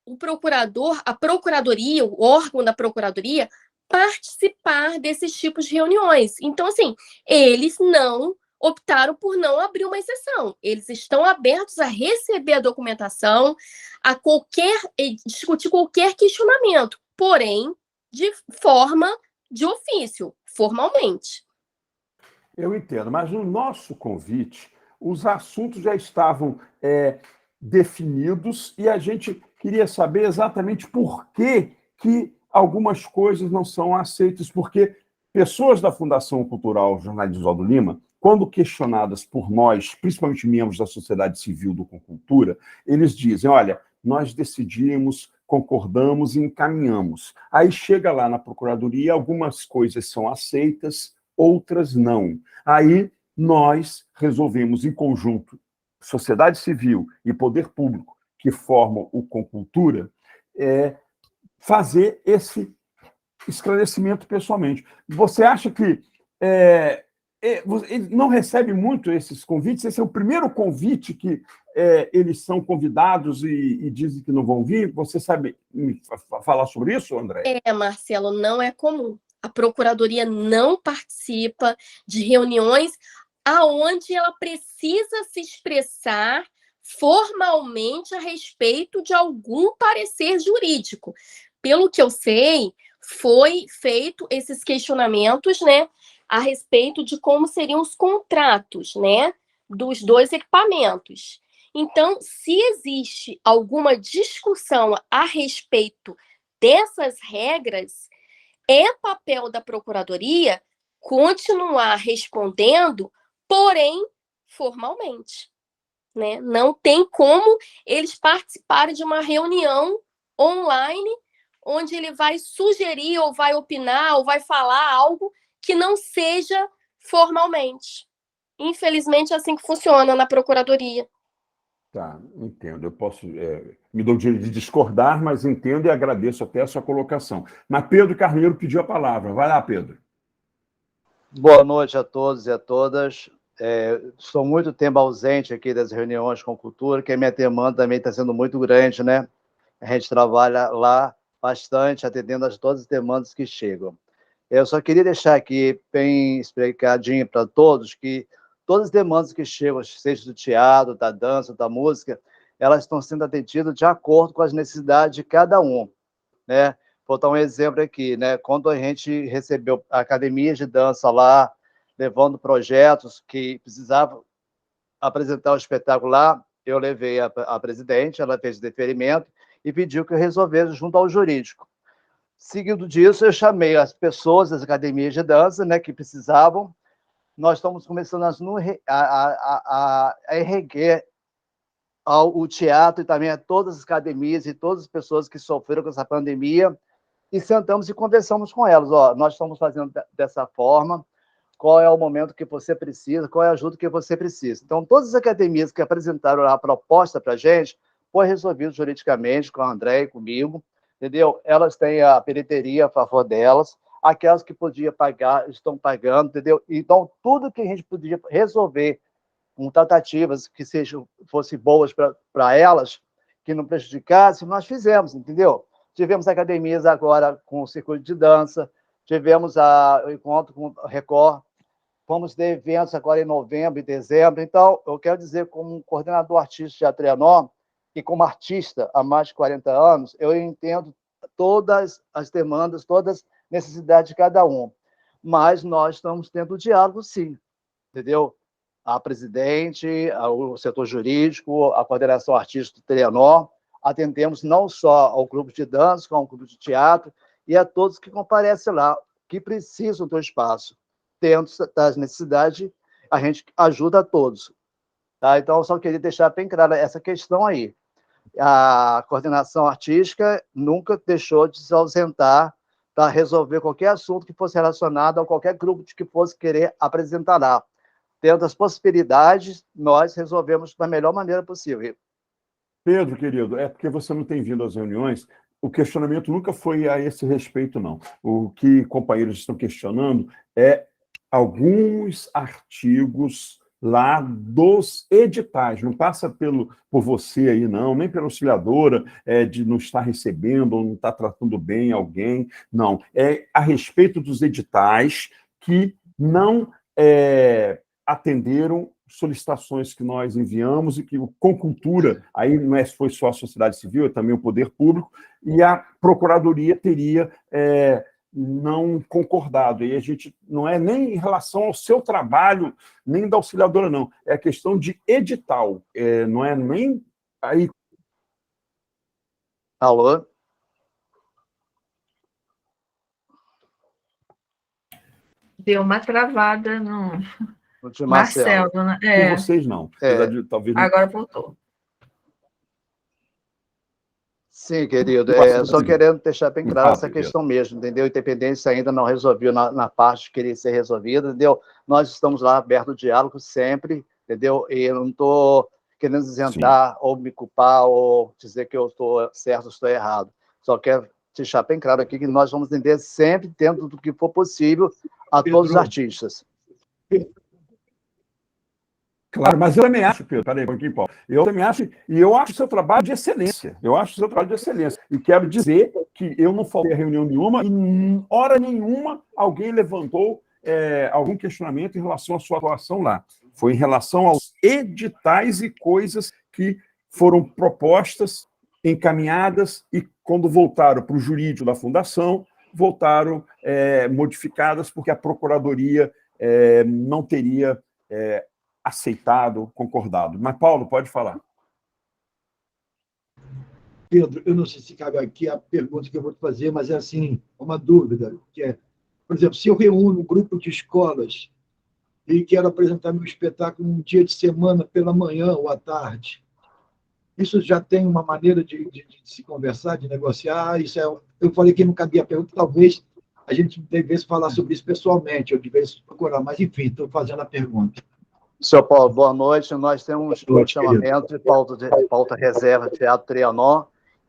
o procurador, a Procuradoria, o órgão da Procuradoria, participar desses tipos de reuniões. Então, assim, eles não optaram por não abrir uma exceção. Eles estão abertos a receber a documentação, a discutir qualquer questionamento, porém, de forma de ofício, formalmente. Eu entendo, mas no nosso convite, os assuntos já estavam definidos e a gente queria saber exatamente por que algumas coisas não são aceitas, porque pessoas da Fundação Cultural Jornalista Oswaldo Lima, quando questionadas por nós, principalmente membros da sociedade civil do Concultura, eles dizem, olha, nós decidimos, concordamos e encaminhamos. Aí chega lá na Procuradoria, algumas coisas são aceitas, outras não. Aí nós resolvemos, em conjunto, sociedade civil e poder público, que formam o Concultura, fazer esse esclarecimento pessoalmente. Você acha que ele não recebe muito esses convites? Esse é o primeiro convite que eles são convidados e dizem que não vão vir? Você sabe me falar sobre isso, André? Marcelo, não é comum. A Procuradoria não participa de reuniões aonde ela precisa se expressar formalmente a respeito de algum parecer jurídico. Pelo que eu sei, foi feito esses questionamentos, né, a respeito de como seriam os contratos, né, dos 2 equipamentos. Então, se existe alguma discussão a respeito dessas regras, é papel da Procuradoria continuar respondendo, porém, formalmente, né? Não tem como eles participarem de uma reunião online onde ele vai sugerir ou vai opinar ou vai falar algo que não seja formalmente. Infelizmente, é assim que funciona na Procuradoria. Tá, entendo. Eu posso... me dou o direito de discordar, mas entendo e agradeço até a sua colocação. Mas Pedro Carneiro pediu a palavra. Vai lá, Pedro. Boa noite a todos e a todas. Estou muito tempo ausente aqui das reuniões com cultura, que a minha demanda também está sendo muito grande, né? A gente trabalha lá bastante, atendendo a todas as demandas que chegam. Eu só queria deixar aqui bem explicadinho para todos que todas as demandas que chegam, seja do teatro, da dança, da música, elas estão sendo atendidas de acordo com as necessidades de cada um, né? Vou dar um exemplo aqui, né? Quando a gente recebeu academias de dança lá, levando projetos que precisavam apresentar o espetáculo lá, eu levei a presidente, ela fez o deferimento e pediu que eu resolvesse junto ao jurídico. Seguindo disso, eu chamei as pessoas das academias de dança, né, que precisavam. Nós estamos começando a erguer o teatro e também a todas as academias e todas as pessoas que sofreram com essa pandemia, e sentamos e conversamos com elas. Nós estamos fazendo dessa forma, qual é o momento que você precisa, qual é a ajuda que você precisa. Então, todas as academias que apresentaram a proposta para a gente, foi resolvido juridicamente com a André e comigo, entendeu? Elas têm a bilheteria a favor delas, aquelas que podiam pagar, estão pagando, entendeu? Então, tudo que a gente podia resolver com tratativas que fossem boas para elas, que não prejudicassem, nós fizemos, entendeu? Tivemos academias agora com o circuito de dança, tivemos o encontro com o Record, fomos ter eventos agora em novembro e dezembro. Então, eu quero dizer, como coordenador artístico de Teatro Trianon, e como artista há mais de 40 anos, eu entendo todas as demandas, todas as necessidades de cada um. Mas nós estamos tendo diálogo, sim, entendeu? A presidente, o setor jurídico, a coordenação artística do Trianon, atendemos não só ao grupo de dança, como ao grupo de teatro, e a todos que comparecem lá, que precisam do espaço. Dentro das necessidades, a gente ajuda a todos. Tá? Então, eu só queria deixar bem clara essa questão aí. A coordenação artística nunca deixou de se ausentar para resolver qualquer assunto que fosse relacionado a qualquer grupo que fosse querer apresentar lá. Dentro das possibilidades, nós resolvemos da melhor maneira possível. Pedro, querido, é porque você não tem vindo às reuniões, o questionamento nunca foi a esse respeito, não. O que companheiros estão questionando é alguns artigos lá dos editais, não passa por você aí, não, nem pela auxiliadora, de não estar recebendo ou não estar tratando bem alguém, não. É a respeito dos editais que não atenderam solicitações que nós enviamos e que com cultura, aí não foi só a sociedade civil, é também o poder público, e a procuradoria teria não concordado. E a gente não é nem em relação ao seu trabalho, nem da auxiliadora, não. É questão de edital. Não é nem aí. Alô? Deu uma travada no De Marcelo. né? Com vocês, não. Talvez não. Agora voltou. Sim, querido. Só querendo deixar bem claro essa questão mesmo, entendeu? Independência ainda não resolveu na parte que queria ser resolvida, entendeu? Nós estamos lá aberto ao diálogo sempre, entendeu? E eu não estou querendo isentar ou me culpar ou dizer que eu estou certo ou estou errado. Só quero deixar bem claro aqui que nós vamos entender sempre dentro do que for possível a todos os artistas. Claro, mas eu também acho, Pedro, peraí, um pouquinho, Paulo. Eu também acho, e eu acho o seu trabalho de excelência. Eu acho o seu trabalho de excelência. E quero dizer que eu não faltei a reunião nenhuma e, em hora nenhuma, alguém levantou algum questionamento em relação à sua atuação lá. Foi em relação aos editais e coisas que foram propostas, encaminhadas, e quando voltaram para o jurídico da fundação, voltaram modificadas porque a procuradoria não teria aceitado, concordado. Mas, Paulo, pode falar. Pedro, eu não sei se cabe aqui a pergunta que eu vou te fazer, mas é assim, uma dúvida, que é, por exemplo, se eu reúno um grupo de escolas e quero apresentar meu espetáculo um dia de semana, pela manhã ou à tarde, isso já tem uma maneira de se conversar, de negociar? Eu falei que não cabia a pergunta, talvez a gente devesse falar sobre isso pessoalmente, eu devesse procurar, mas, enfim, estou fazendo a pergunta. Senhor Paulo, boa noite. Nós temos um chamamento de pauta reserva Teatro Trianon,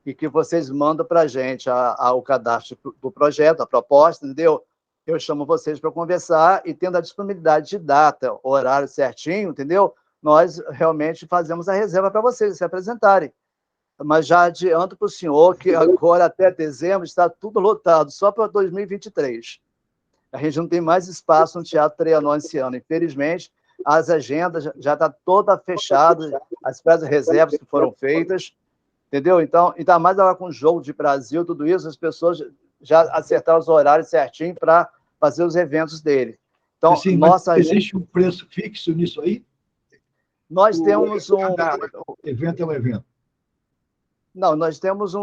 e que vocês mandam para a gente o cadastro do projeto, a proposta, entendeu? Eu chamo vocês para conversar e, tendo a disponibilidade de data, horário certinho, entendeu? Nós realmente fazemos a reserva para vocês se apresentarem. Mas já adianto para o senhor que agora, até dezembro, está tudo lotado, só para 2023. A gente não tem mais espaço no Teatro Trianon esse ano, infelizmente. as agendas já está toda fechada, as reservas que foram feitas, entendeu? Então, ainda mais agora com o jogo de Brasil, tudo isso, as pessoas já acertaram os horários certinho para fazer os eventos dele. Então, Sim, nossa mas existe um preço fixo nisso aí? Nós temos Cada evento é um evento. Não, nós temos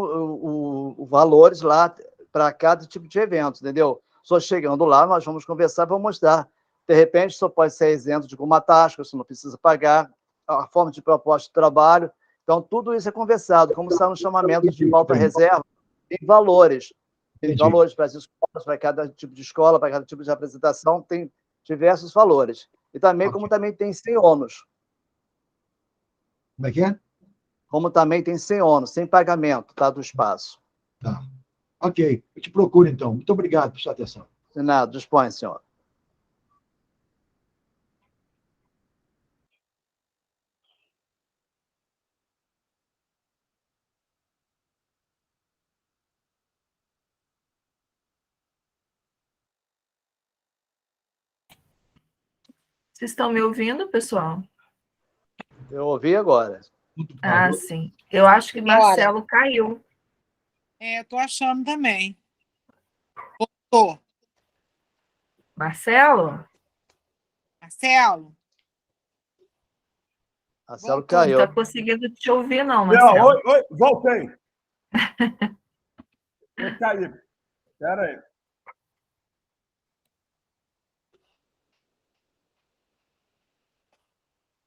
valores lá para cada tipo de evento, entendeu? Só chegando lá, nós vamos conversar, vamos mostrar. De repente, só pode ser isento de alguma taxa, você não precisa pagar, a forma de proposta de trabalho. Então, tudo isso é conversado, como está no chamamento de pauta reserva, tem valores. Tem valores para as escolas, para cada tipo de escola, para cada tipo de apresentação, tem diversos valores. E também, como também tem sem ônus. Como é que é? Como também tem sem ônus, sem pagamento, tá, do espaço. Tá. Ok, eu te procuro, então. Muito obrigado por sua atenção. De nada, dispõe, senhor. Vocês estão me ouvindo, pessoal? Eu ouvi agora. Ah, sim. Eu acho que Marcelo caiu. Eu estou achando também. Voltou. Marcelo? Marcelo? Marcelo Não caiu. está conseguindo te ouvir, não, Marcelo. Não, oi, voltei. Eu caí. Espera aí.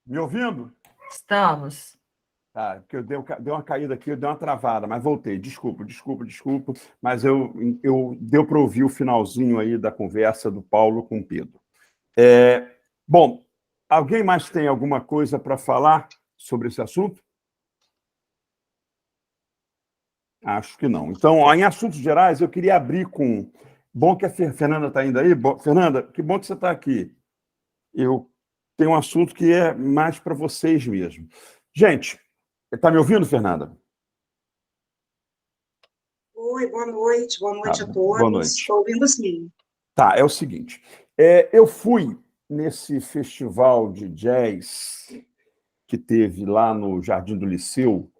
Me ouvindo? Estamos. Tá, porque eu dei uma caída aqui, eu dei uma travada, mas voltei. Desculpa, mas deu para ouvir o finalzinho aí da conversa do Paulo com o Pedro. Bom, alguém mais tem alguma coisa para falar sobre esse assunto? Acho que não. Então, em assuntos gerais, eu queria abrir com... Bom que a Fernanda está indo aí. Fernanda, que bom que você está aqui. Eu tenho um assunto que é mais para vocês mesmo. Gente, está me ouvindo, Fernanda? Oi, boa noite a todos. Boa noite. Estou ouvindo sim. Tá, é o seguinte, eu fui nesse festival de jazz que teve lá no Jardim do Liceu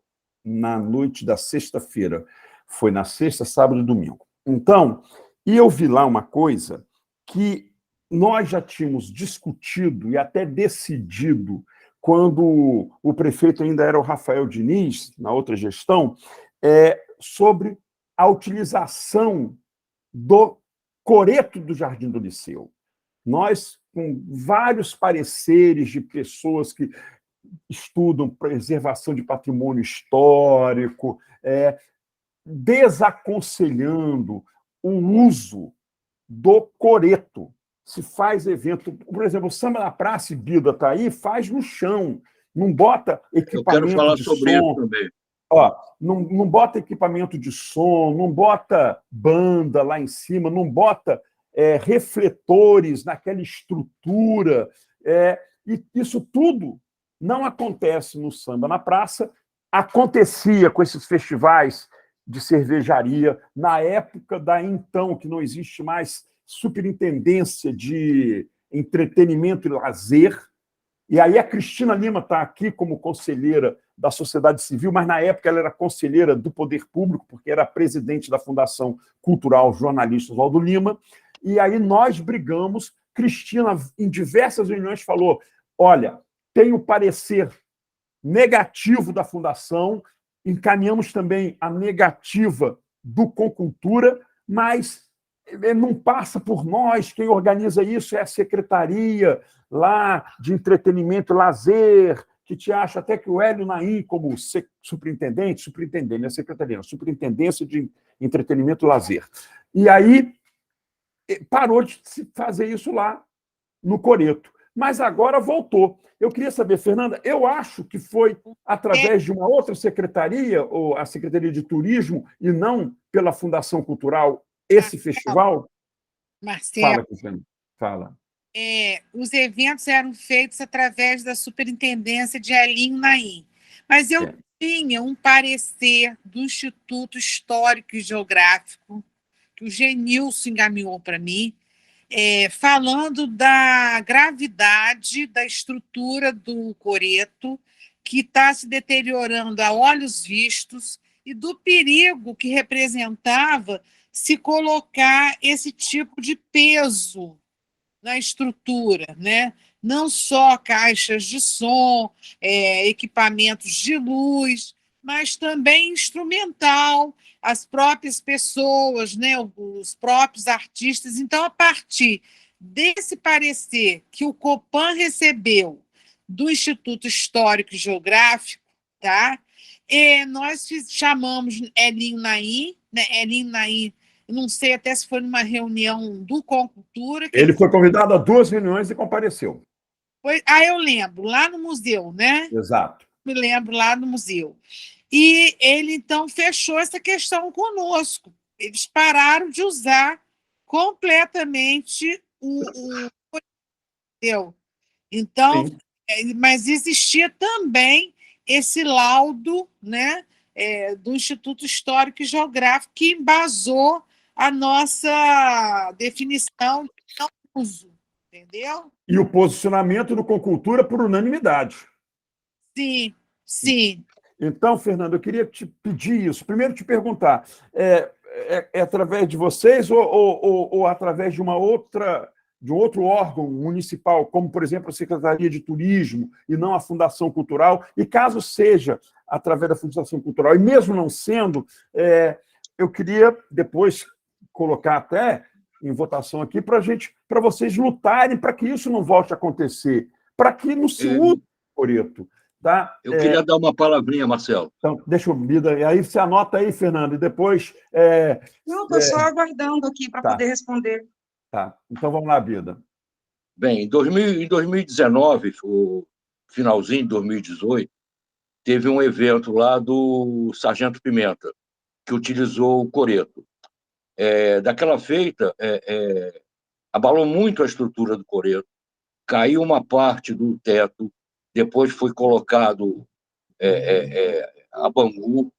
na noite da sexta-feira. Foi na sexta, sábado e domingo. Então, eu vi lá uma coisa que nós já tínhamos discutido e até decidido quando o prefeito ainda era o Rafael Diniz, na outra gestão, sobre a utilização do coreto do Jardim do Liceu. Nós, com vários pareceres de pessoas que estudam preservação de patrimônio histórico, desaconselhando o uso do coreto. Se faz evento, por exemplo, o Samba na Praça, Bida está aí, faz no chão, não bota equipamento de som. Eu quero falar sobre isso também. Não bota equipamento de som, não bota banda lá em cima, não bota refletores naquela estrutura. E isso tudo não acontece no Samba na Praça, acontecia com esses festivais de cervejaria na época da então, que não existe mais, Superintendência de Entretenimento e Lazer. E aí a Cristina Lima está aqui como conselheira da sociedade civil, mas na época ela era conselheira do Poder Público, porque era presidente da Fundação Cultural Jornalista Oswaldo Lima. E aí nós brigamos. Cristina, em diversas reuniões, falou: olha, tem o parecer negativo da Fundação, encaminhamos também a negativa do Concultura, mas não passa por nós, quem organiza isso é a Secretaria lá de Entretenimento e Lazer, que te acha até que o Hélio Naim, como superintendente, não é secretaria, Superintendência de Entretenimento e Lazer. E aí parou de se fazer isso lá no coreto. Mas agora voltou. Eu queria saber, Fernanda, eu acho que foi através de uma outra secretaria, ou a Secretaria de Turismo, e não pela Fundação Cultural, esse festival? Marcelo. Fala, Cristina. Fala. Os eventos eram feitos através da Superintendência de Elinho Naim. Mas eu tinha um parecer do Instituto Histórico e Geográfico, que o Genilson encaminhou para mim, falando da gravidade da estrutura do coreto, que está se deteriorando a olhos vistos, e do perigo que representava se colocar esse tipo de peso na estrutura, né? Não só caixas de som, equipamentos de luz, mas também instrumental, as próprias pessoas, né? Os próprios artistas. Então, a partir desse parecer que o Copan recebeu do Instituto Histórico e Geográfico, tá? Nós chamamos Elinho Naim, né? Elinho Naim, não sei até se foi numa reunião do Concultura. Ele foi convidado a 2 reuniões e compareceu. Eu lembro, lá no museu, né? Exato. Me lembro, lá no museu. E ele, então, fechou essa questão conosco. Eles pararam de usar completamente o museu. Então, mas existia também esse laudo, né, do Instituto Histórico e Geográfico que embasou a nossa definição de não uso, entendeu? E o posicionamento do Concultura por unanimidade. Sim, sim. Então, Fernando, eu queria te pedir isso. Primeiro, te perguntar, é através de vocês ou através de de um outro órgão municipal, como, por exemplo, a Secretaria de Turismo e não a Fundação Cultural? E caso seja através da Fundação Cultural, e mesmo não sendo, eu queria depois colocar até em votação aqui para vocês lutarem para que isso não volte a acontecer, para que não se use o coreto. Tá? Eu queria dar uma palavrinha, Marcelo. Então, deixa eu... E aí você anota aí, Fernando, e depois... Não, estou só aguardando aqui para poder responder. Tá, então vamos lá, Bida. Bem, em 2019, o finalzinho de 2018, teve um evento lá do Sargento Pimenta, que utilizou o coreto. Daquela feita, abalou muito a estrutura do coreto, caiu uma parte do teto, depois foi colocado a bambu,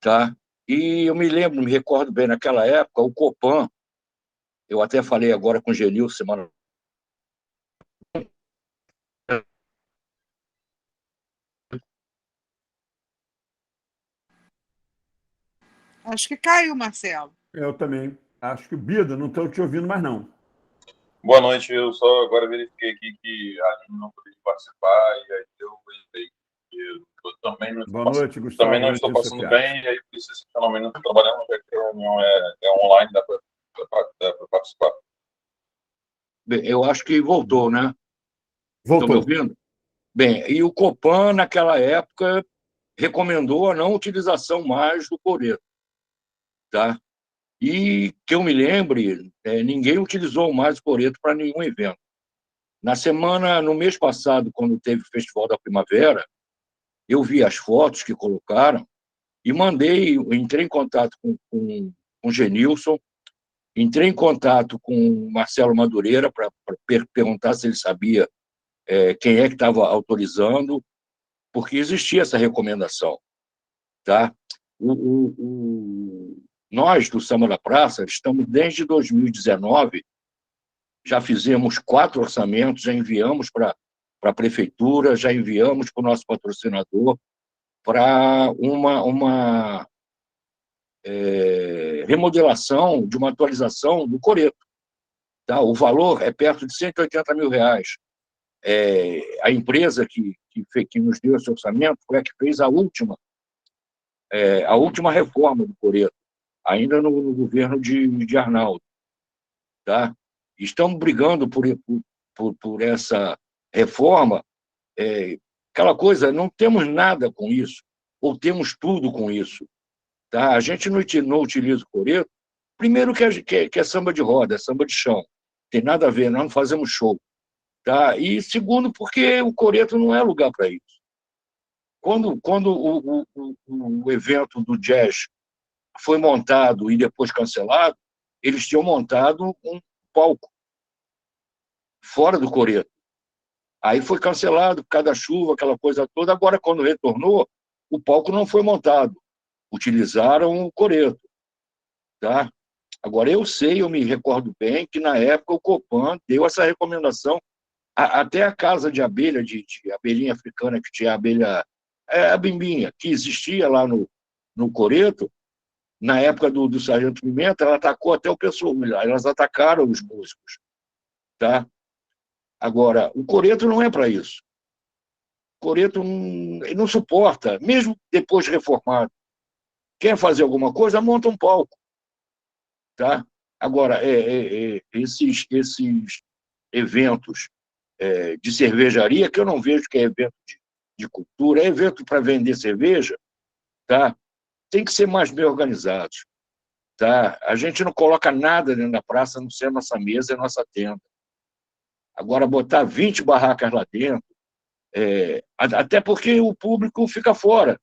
tá? E eu me recordo bem, naquela época, o Copan, eu até falei agora com o Genil semana. Acho que caiu, Marcelo. Eu também. Acho que o Bida, não estou te ouvindo mais, não. Boa noite, eu só agora verifiquei aqui que a Aline não podia participar, e aí eu entrei. Eu também não Boa noite, Gustavo. Também não estou passando bem, e aí por isso esse fenômeno não estou trabalhando, já que a reunião é online, dá para participar. Bem, eu acho que voltou, né? Voltou. Estão me ouvindo? Bem, e o Copan, naquela época, recomendou a não utilização mais do coreto, tá? E que eu me lembre, ninguém utilizou mais o coreto para nenhum evento. No mês passado, quando teve o Festival da Primavera, eu vi as fotos que colocaram e entrei em contato com o Genilson, entrei em contato com o Marcelo Madureira para perguntar se ele sabia quem é que estava autorizando, porque existia essa recomendação, tá? Nós, do Samba da Praça, estamos desde 2019, já fizemos 4 orçamentos, já enviamos para a prefeitura, já enviamos para o nosso patrocinador para uma remodelação, de uma atualização do coreto. Tá? O valor é perto de R$180 mil. A empresa que nos deu esse orçamento foi a que fez a última reforma do coreto, ainda no governo de Arnaldo. Tá? Estamos brigando por essa reforma. Aquela coisa, não temos nada com isso, ou temos tudo com isso. Tá? A gente não utiliza o coreto, primeiro que é samba de roda, é samba de chão, tem nada a ver, nós não fazemos show. Tá? E segundo, porque o coreto não é lugar para isso. Quando o evento do jazz foi montado e depois cancelado, eles tinham montado um palco fora do coreto. Aí foi cancelado por causa da chuva, aquela coisa toda. Agora, quando retornou, o palco não foi montado. Utilizaram o coreto. Tá? Agora, eu me recordo bem que, na época, o Copan deu essa recomendação, até a casa de abelha, de abelhinha africana, que tinha a bimbinha, que existia lá no Coreto, na época do Sargento Pimenta, ela atacou até o pessoal, elas atacaram os músicos. Tá? Agora, o Coreto não é para isso. O Coreto não suporta, mesmo depois de reformado. Quer fazer alguma coisa, monta um palco. Tá? Agora, esses eventos de cervejaria, que eu não vejo que é evento de cultura, é evento para vender cerveja, tá? Tem que ser mais bem organizados. Tá? A gente não coloca nada dentro da praça, a não ser a nossa mesa e a nossa tenda. Agora, botar 20 barracas lá dentro, até porque o público fica fora,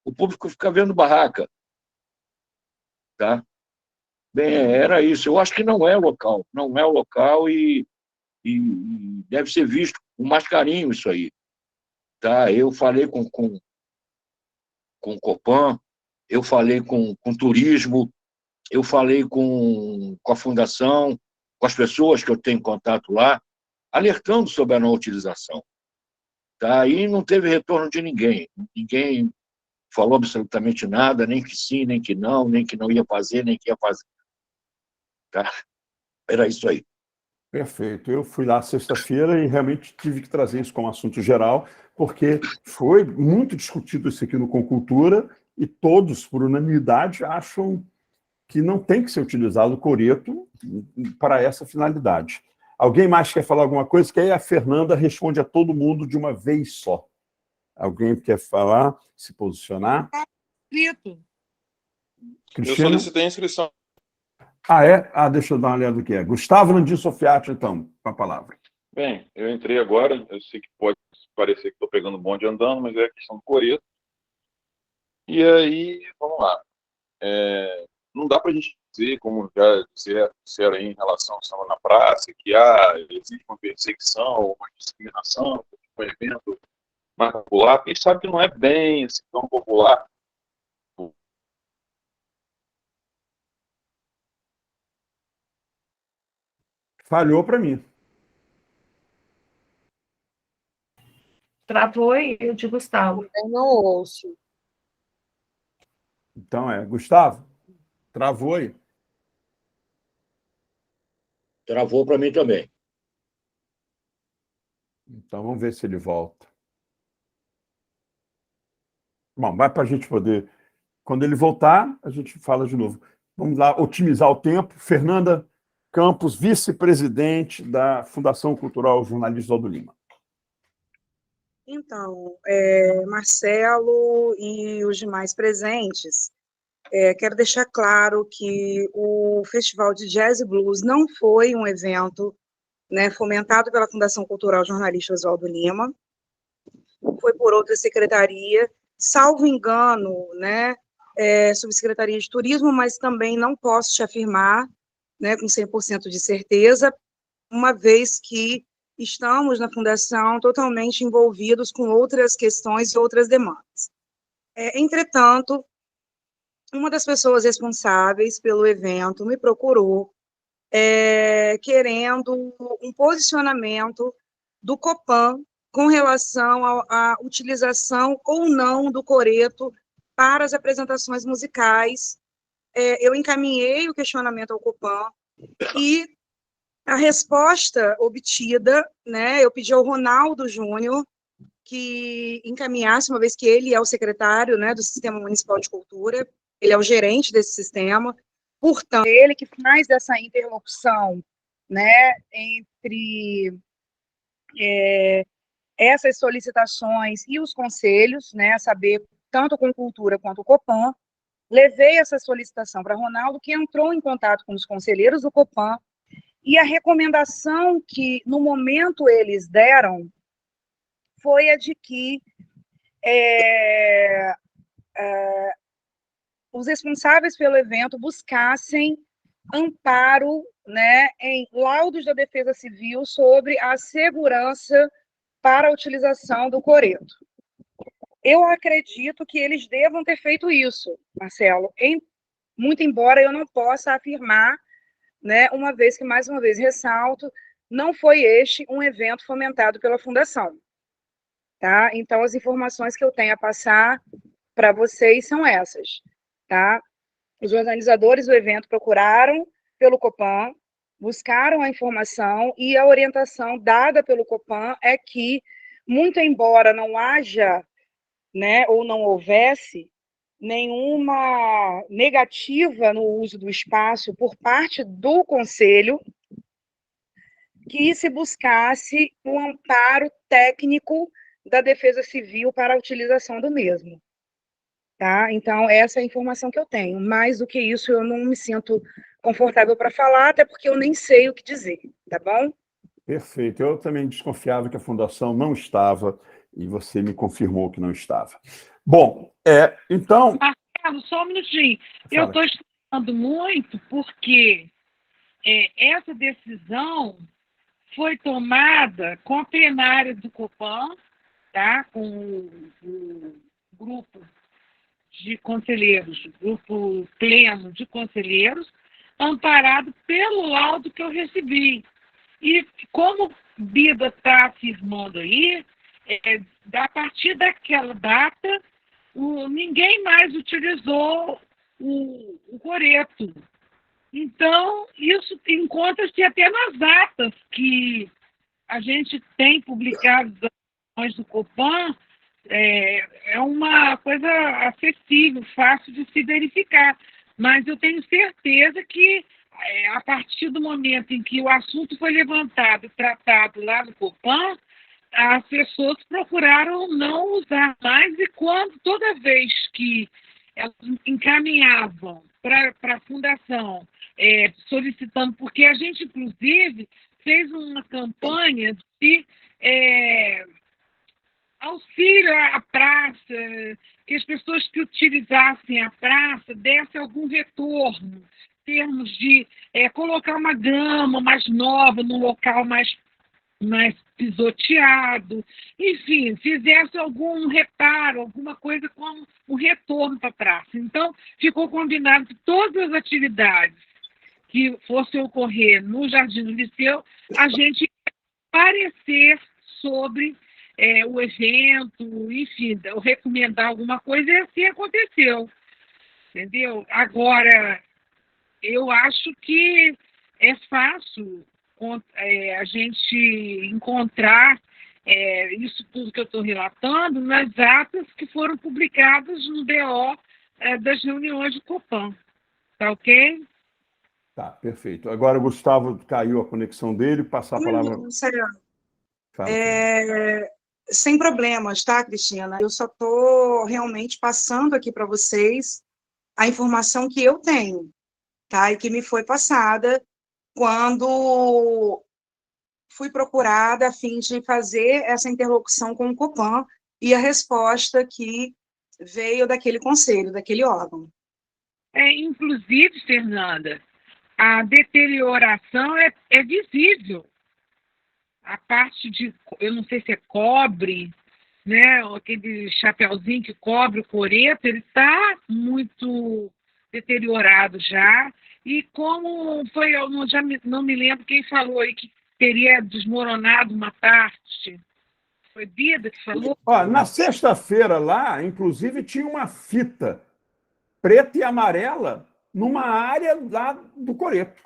o público fica vendo barraca. Tá? Bem, era isso. Eu acho que não é o local e deve ser visto com mais carinho isso aí. Tá? Eu falei com o Copan, eu falei com turismo, eu falei com a fundação, com as pessoas que eu tenho contato lá, alertando sobre a não utilização. Tá? E não teve retorno de ninguém. Ninguém falou absolutamente nada, nem que sim, nem que não ia fazer, nem que ia fazer. Tá? Era isso aí. Perfeito. Eu fui lá sexta-feira e realmente tive que trazer isso como assunto geral, porque foi muito discutido isso aqui no Concultura e todos, por unanimidade, acham que não tem que ser utilizado o coreto para essa finalidade. Alguém mais quer falar alguma coisa? Que aí a Fernanda responde a todo mundo de uma vez só. Alguém quer falar, se posicionar? Inscrito. Cristina? Eu solicitei a inscrição. É? Deixa eu dar uma olhada do que é. Gustavo Landim Sofiati, então, com a palavra. Bem, eu entrei agora, eu sei que pode parecer que estou pegando bonde andando, mas é questão do coreto. E aí, vamos lá. Não dá para a gente dizer, como já disseram aí em relação ao samba na praça, que existe uma perseguição, uma discriminação, um evento mais popular, porque a gente sabe que não é bem assim, tão popular. Falhou para mim. Travou aí, eu de Gustavo. Eu não ouço. Então Gustavo, travou aí. Travou para mim também. Então vamos ver se ele volta. Bom, vai para a gente poder... Quando ele voltar, a gente fala de novo. Vamos lá, otimizar o tempo. Fernanda Campos, vice-presidente da Fundação Cultural Jornalista Oswaldo Lima. Então, Marcelo e os demais presentes, quero deixar claro que o Festival de Jazz e Blues não foi um evento, né, fomentado pela Fundação Cultural Jornalista Oswaldo Lima, foi por outra secretaria, salvo engano, né, Subsecretaria de Turismo, mas também não posso te afirmar, né, com 100% de certeza, uma vez que estamos na Fundação totalmente envolvidos com outras questões e outras demandas. Entretanto, uma das pessoas responsáveis pelo evento me procurou querendo um posicionamento do Copan com relação à utilização ou não do coreto para as apresentações musicais. Eu encaminhei o questionamento ao Copan e a resposta obtida, né, eu pedi ao Ronaldo Júnior que encaminhasse, uma vez que ele é o secretário, né, do Sistema Municipal de Cultura, ele é o gerente desse sistema, portanto, ele que faz essa interlocução, né, entre essas solicitações e os conselhos, né, a saber, tanto com Cultura quanto o Copan. Levei essa solicitação para Ronaldo, que entrou em contato com os conselheiros do Copan, e a recomendação que, no momento, eles deram foi a de que os responsáveis pelo evento buscassem amparo, né, em laudos da Defesa Civil sobre a segurança para a utilização do coreto. Eu acredito que eles devam ter feito isso, Marcelo, muito embora eu não possa afirmar, né, uma vez que, mais uma vez, ressalto, não foi este um evento fomentado pela Fundação. Tá? Então, as informações que eu tenho a passar para vocês são essas. Tá? Os organizadores do evento procuraram pelo Copan, buscaram a informação e a orientação dada pelo Copan é que, muito embora não haja, né, ou não houvesse nenhuma negativa no uso do espaço por parte do Conselho, que se buscasse o amparo técnico da Defesa Civil para a utilização do mesmo. Tá? Então, essa é a informação que eu tenho. Mais do que isso, eu não me sinto confortável para falar, até porque eu nem sei o que dizer, tá bom? Perfeito. Eu também desconfiava que a Fundação não estava, e você me confirmou que não estava. Bom, então... Marcelo, só um minutinho. Fala. Eu estou estudando muito porque essa decisão foi tomada com a plenária do Copan, tá? Com o grupo de conselheiros, grupo pleno de conselheiros, amparado pelo laudo que eu recebi. E como Bida está afirmando aí, a partir daquela data, ninguém mais utilizou o coreto. Então, isso encontra-se até nas atas que a gente tem publicado das ações do Copan, é uma coisa acessível, fácil de se verificar. Mas eu tenho certeza que, a partir do momento em que o assunto foi levantado e tratado lá no Copan, as pessoas procuraram não usar mais, e toda vez que elas encaminhavam para a Fundação, solicitando, porque a gente, inclusive, fez uma campanha de auxílio à praça, que as pessoas que utilizassem a praça dessem algum retorno, em termos de colocar uma grama mais nova num local mais pisoteado, enfim, fizesse algum reparo, alguma coisa como um retorno para a praça. Então, ficou combinado que todas as atividades que fossem ocorrer no Jardim do Liceu, a gente ia parecer sobre o evento, enfim, recomendar alguma coisa, e assim aconteceu, entendeu? Agora, eu acho que é fácil a gente encontrar isso tudo que eu estou relatando nas atas que foram publicadas no BO das reuniões do Copan. Tá ok? Tá, perfeito. Agora o Gustavo caiu a conexão dele, passar a palavra... Fala. Sem problemas, tá, Cristina? Eu só estou realmente passando aqui para vocês a informação que eu tenho, tá? E que me foi passada quando fui procurada a fim de fazer essa interlocução com o Copan, e a resposta que veio daquele conselho, daquele órgão. Inclusive, Fernanda, a deterioração é visível. A parte de, eu não sei se é cobre, né, aquele chapeuzinho que cobre o coreto, ele está muito deteriorado já. E como foi, eu não me lembro quem falou aí que teria desmoronado uma parte. Foi Bida que falou? Na sexta-feira lá, inclusive, tinha uma fita preta e amarela numa área lá do coreto.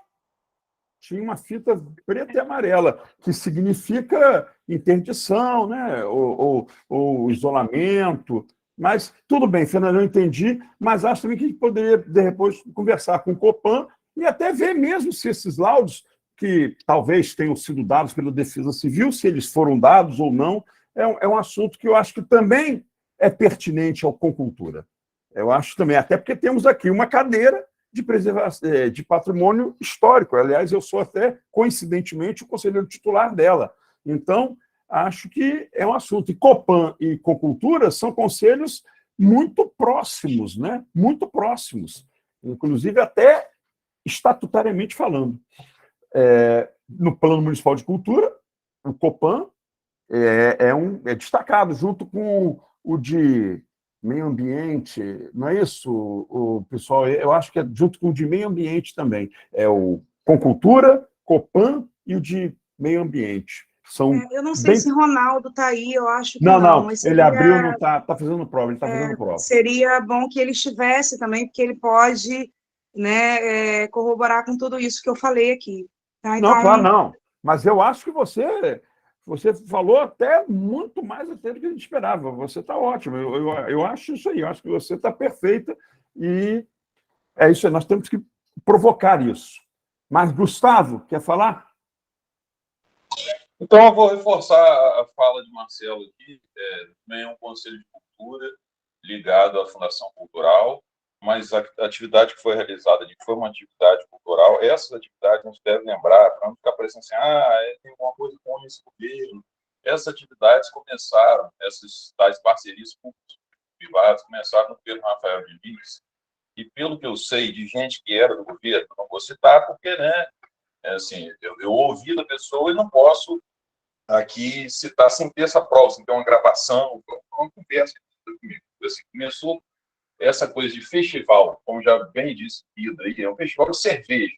Tinha uma fita preta e amarela, que significa interdição, né? ou isolamento. Mas tudo bem, Fernando, eu entendi, mas acho também que a gente poderia, depois, conversar com o Copan e até ver mesmo se esses laudos, que talvez tenham sido dados pela Defesa Civil, se eles foram dados ou não, é um assunto que eu acho que também é pertinente ao Concultura. Eu acho também, até porque temos aqui uma cadeira de preservação, de patrimônio histórico. Aliás, eu sou até, coincidentemente, o conselheiro titular dela. Então, acho que é um assunto. E Copan e Concultura são conselhos muito próximos, né? Muito próximos, inclusive até estatutariamente falando. No Plano Municipal de Cultura, o Copan é destacado, junto com o de meio ambiente, não é isso, o pessoal? Eu acho que é junto com o de meio ambiente também. É o Concultura, Copan e o de meio ambiente. São Eu não sei bem... se Ronaldo está aí, eu acho que Não, não, não, mas ele abriu, não está fazendo prova, ele está é, fazendo prova. seria bom que ele estivesse também, porque ele pode, né, corroborar com tudo isso que eu falei aqui. Tá? Não, Então, claro, não. Mas eu acho que você falou até muito mais até do que a gente esperava. Você está ótimo. Eu acho isso aí. Eu acho que você está perfeita e é isso aí. Nós temos que provocar isso. Mas, Gustavo, quer falar? Então, eu vou reforçar a fala de Marcelo aqui. Também é um conselho de cultura ligado à Fundação Cultural, mas a atividade que foi realizada foi uma atividade cultural. Essas atividades a gente deve lembrar, para não ficar parecendo assim, tem alguma coisa com esse governo. Essas atividades começaram, essas tais parcerias público-privadas, começaram no governo Rafael Diniz, e pelo que eu sei de gente que era do governo, não vou citar porque, né, assim, eu ouvi da pessoa e não posso aqui citar sem ter essa prova, sem ter uma gravação, uma conversa comigo. Assim, começou essa coisa de festival, como já bem disse, é um festival de cerveja.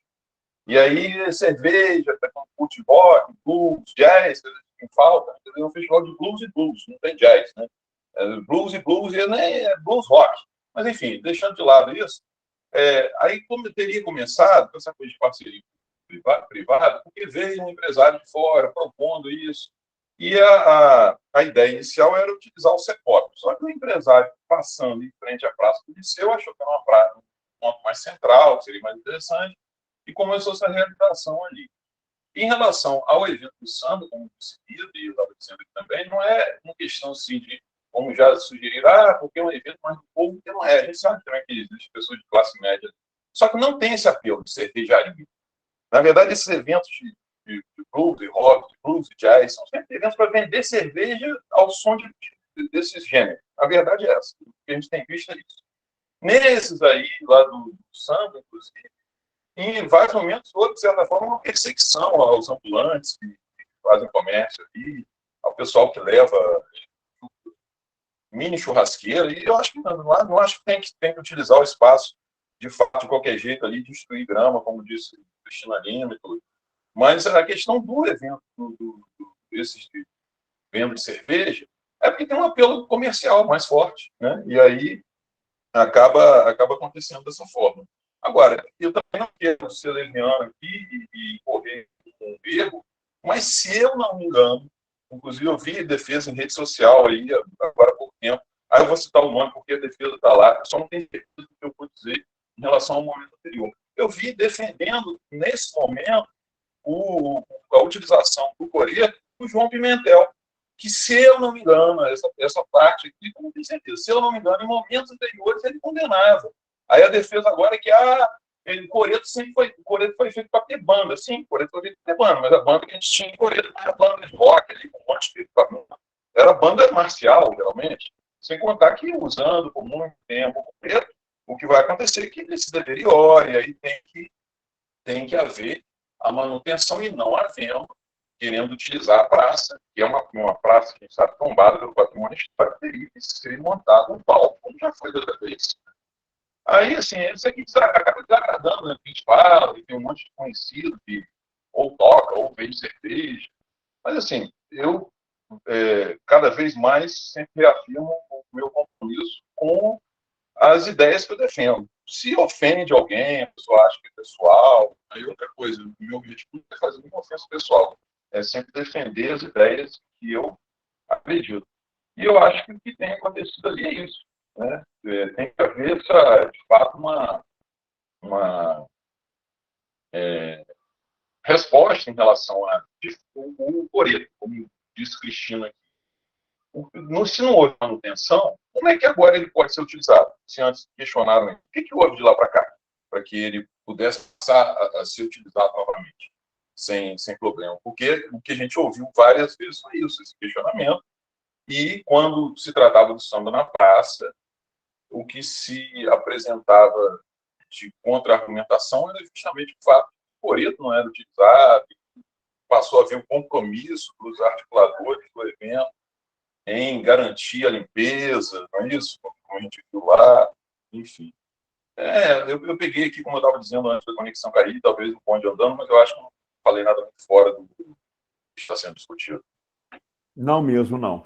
E aí, cerveja, futebol, blues, jazz, que falta, é um festival de blues e blues, não tem jazz, né? Blues e blues, é blues rock. Mas, enfim, deixando de lado isso, aí como teria começado com essa coisa de parceria privada, porque veio um empresário de fora propondo isso. E a ideia inicial era utilizar o CEPOP. Só que o empresário, passando em frente à Praça do Liceu, achou que era uma praça um ponto mais central, que seria mais interessante, e começou essa realização ali. Em relação ao evento do samba, como disse, e eu estava dizendo aqui também, não é uma questão assim de, como já sugeriram, porque é um evento mais do povo, que não é. A gente sabe também que existem pessoas de classe média. Só que não tem esse apelo de cervejaria. Na verdade, esses eventos de blues, de rock, de blues, de jazz, são sempre eventos para vender cerveja ao som desses gêneros. A verdade é essa. O que a gente tem visto é isso. Nesses aí, lá do samba, inclusive, em vários momentos, houve, de certa forma, uma perseguição aos ambulantes que fazem comércio ali, ao pessoal que leva mini churrasqueira, e eu acho que não acho que tem que utilizar o espaço de fato, de qualquer jeito ali, destruir grama, como disse Cristina Lima e tudo. Mas a questão do evento, desses de venda de cerveja, é porque tem um apelo comercial mais forte, né? E aí acaba acontecendo dessa forma. Agora, eu também não quero ser leviano aqui e correr com um erro, mas se eu não me engano, inclusive eu vi defesa em rede social aí, agora há pouco tempo, aí eu vou citar o nome porque a defesa está lá, só não tenho certeza do que eu vou dizer em relação ao momento anterior. Eu vi defendendo, nesse momento, a utilização do coreto do João Pimentel, que, se eu não me engano, essa parte aqui, não tenho certeza, se eu não me engano, em momentos anteriores ele condenava. Aí a defesa agora é que o coreto foi feito para ter banda. Sim, o coreto foi feito para ter banda, mas a banda que a gente tinha em coreto era banda de rock, ali, com um monte de equipamento. Era banda marcial, realmente. Sem contar que, usando por muito tempo o coreto, o que vai acontecer é que ele se deteriora, e aí tem que haver a manutenção, e não havendo, querendo utilizar a praça, que é uma praça que está tombada pelo patrimônio histórico, teria que ser montado um palco, como já foi da outra vez. Aí, assim, isso aqui acaba desagradando, né? A gente fala, e tem um monte de conhecido que ou toca, ou vende cerveja. Mas, assim, eu cada vez mais sempre reafirmo o meu compromisso com as ideias que eu defendo. Se ofende alguém, a pessoa acha que é pessoal, aí outra coisa, o meu objetivo não é fazer nenhuma ofensa pessoal, é sempre defender as ideias que eu acredito. E eu acho que o que tem acontecido ali é isso. Né? Tem que haver, de fato, uma resposta em relação o coreto, como disse Cristina aqui. Se não houve manutenção, como é que agora ele pode ser utilizado? Se antes questionaram, o que houve de lá para cá? Para que ele pudesse passar a ser utilizado novamente, sem problema. Porque o que a gente ouviu várias vezes foi isso, esse questionamento. E quando se tratava do samba na praça, o que se apresentava de contra-argumentação era justamente o fato que o coreto não era utilizado, passou a haver um compromisso dos articuladores do evento em garantir a limpeza, não é isso? Como como a gente viu lá, enfim. Eu peguei aqui, como eu estava dizendo antes da conexão cair, talvez um bonde andando, mas eu acho que não falei nada muito fora do que está sendo discutido. Não mesmo, não.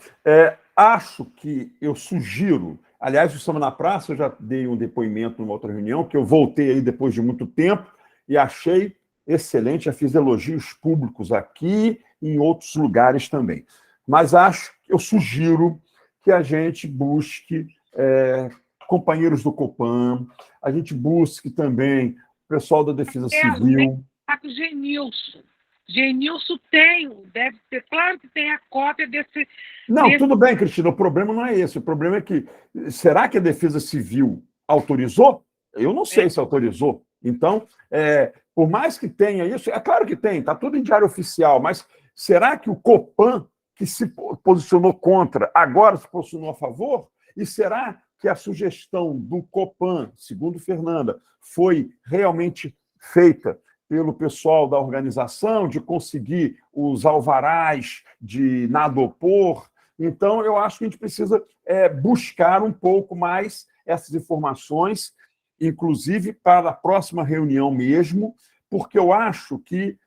Acho que eu sugiro, aliás, o Samba na Praça, eu já dei um depoimento numa outra reunião, que eu voltei aí depois de muito tempo e achei excelente, já fiz elogios públicos aqui e em outros lugares também. Mas eu sugiro que a gente busque companheiros do Copan, a gente busque também o pessoal da Defesa Civil. Genilson deve ter, claro que tem a cópia desse... Não, tudo bem, Cristina, o problema não é esse. O problema é que, será que a Defesa Civil autorizou? Eu não sei se autorizou. Então, por mais que tenha isso, é claro que tem, está tudo em diário oficial, mas será que o Copan, que se posicionou contra, agora se posicionou a favor? E será que a sugestão do Copan, segundo Fernanda, foi realmente feita pelo pessoal da organização, de conseguir os alvarás de nada opor? Então, eu acho que a gente precisa buscar um pouco mais essas informações, inclusive para a próxima reunião mesmo, porque eu acho que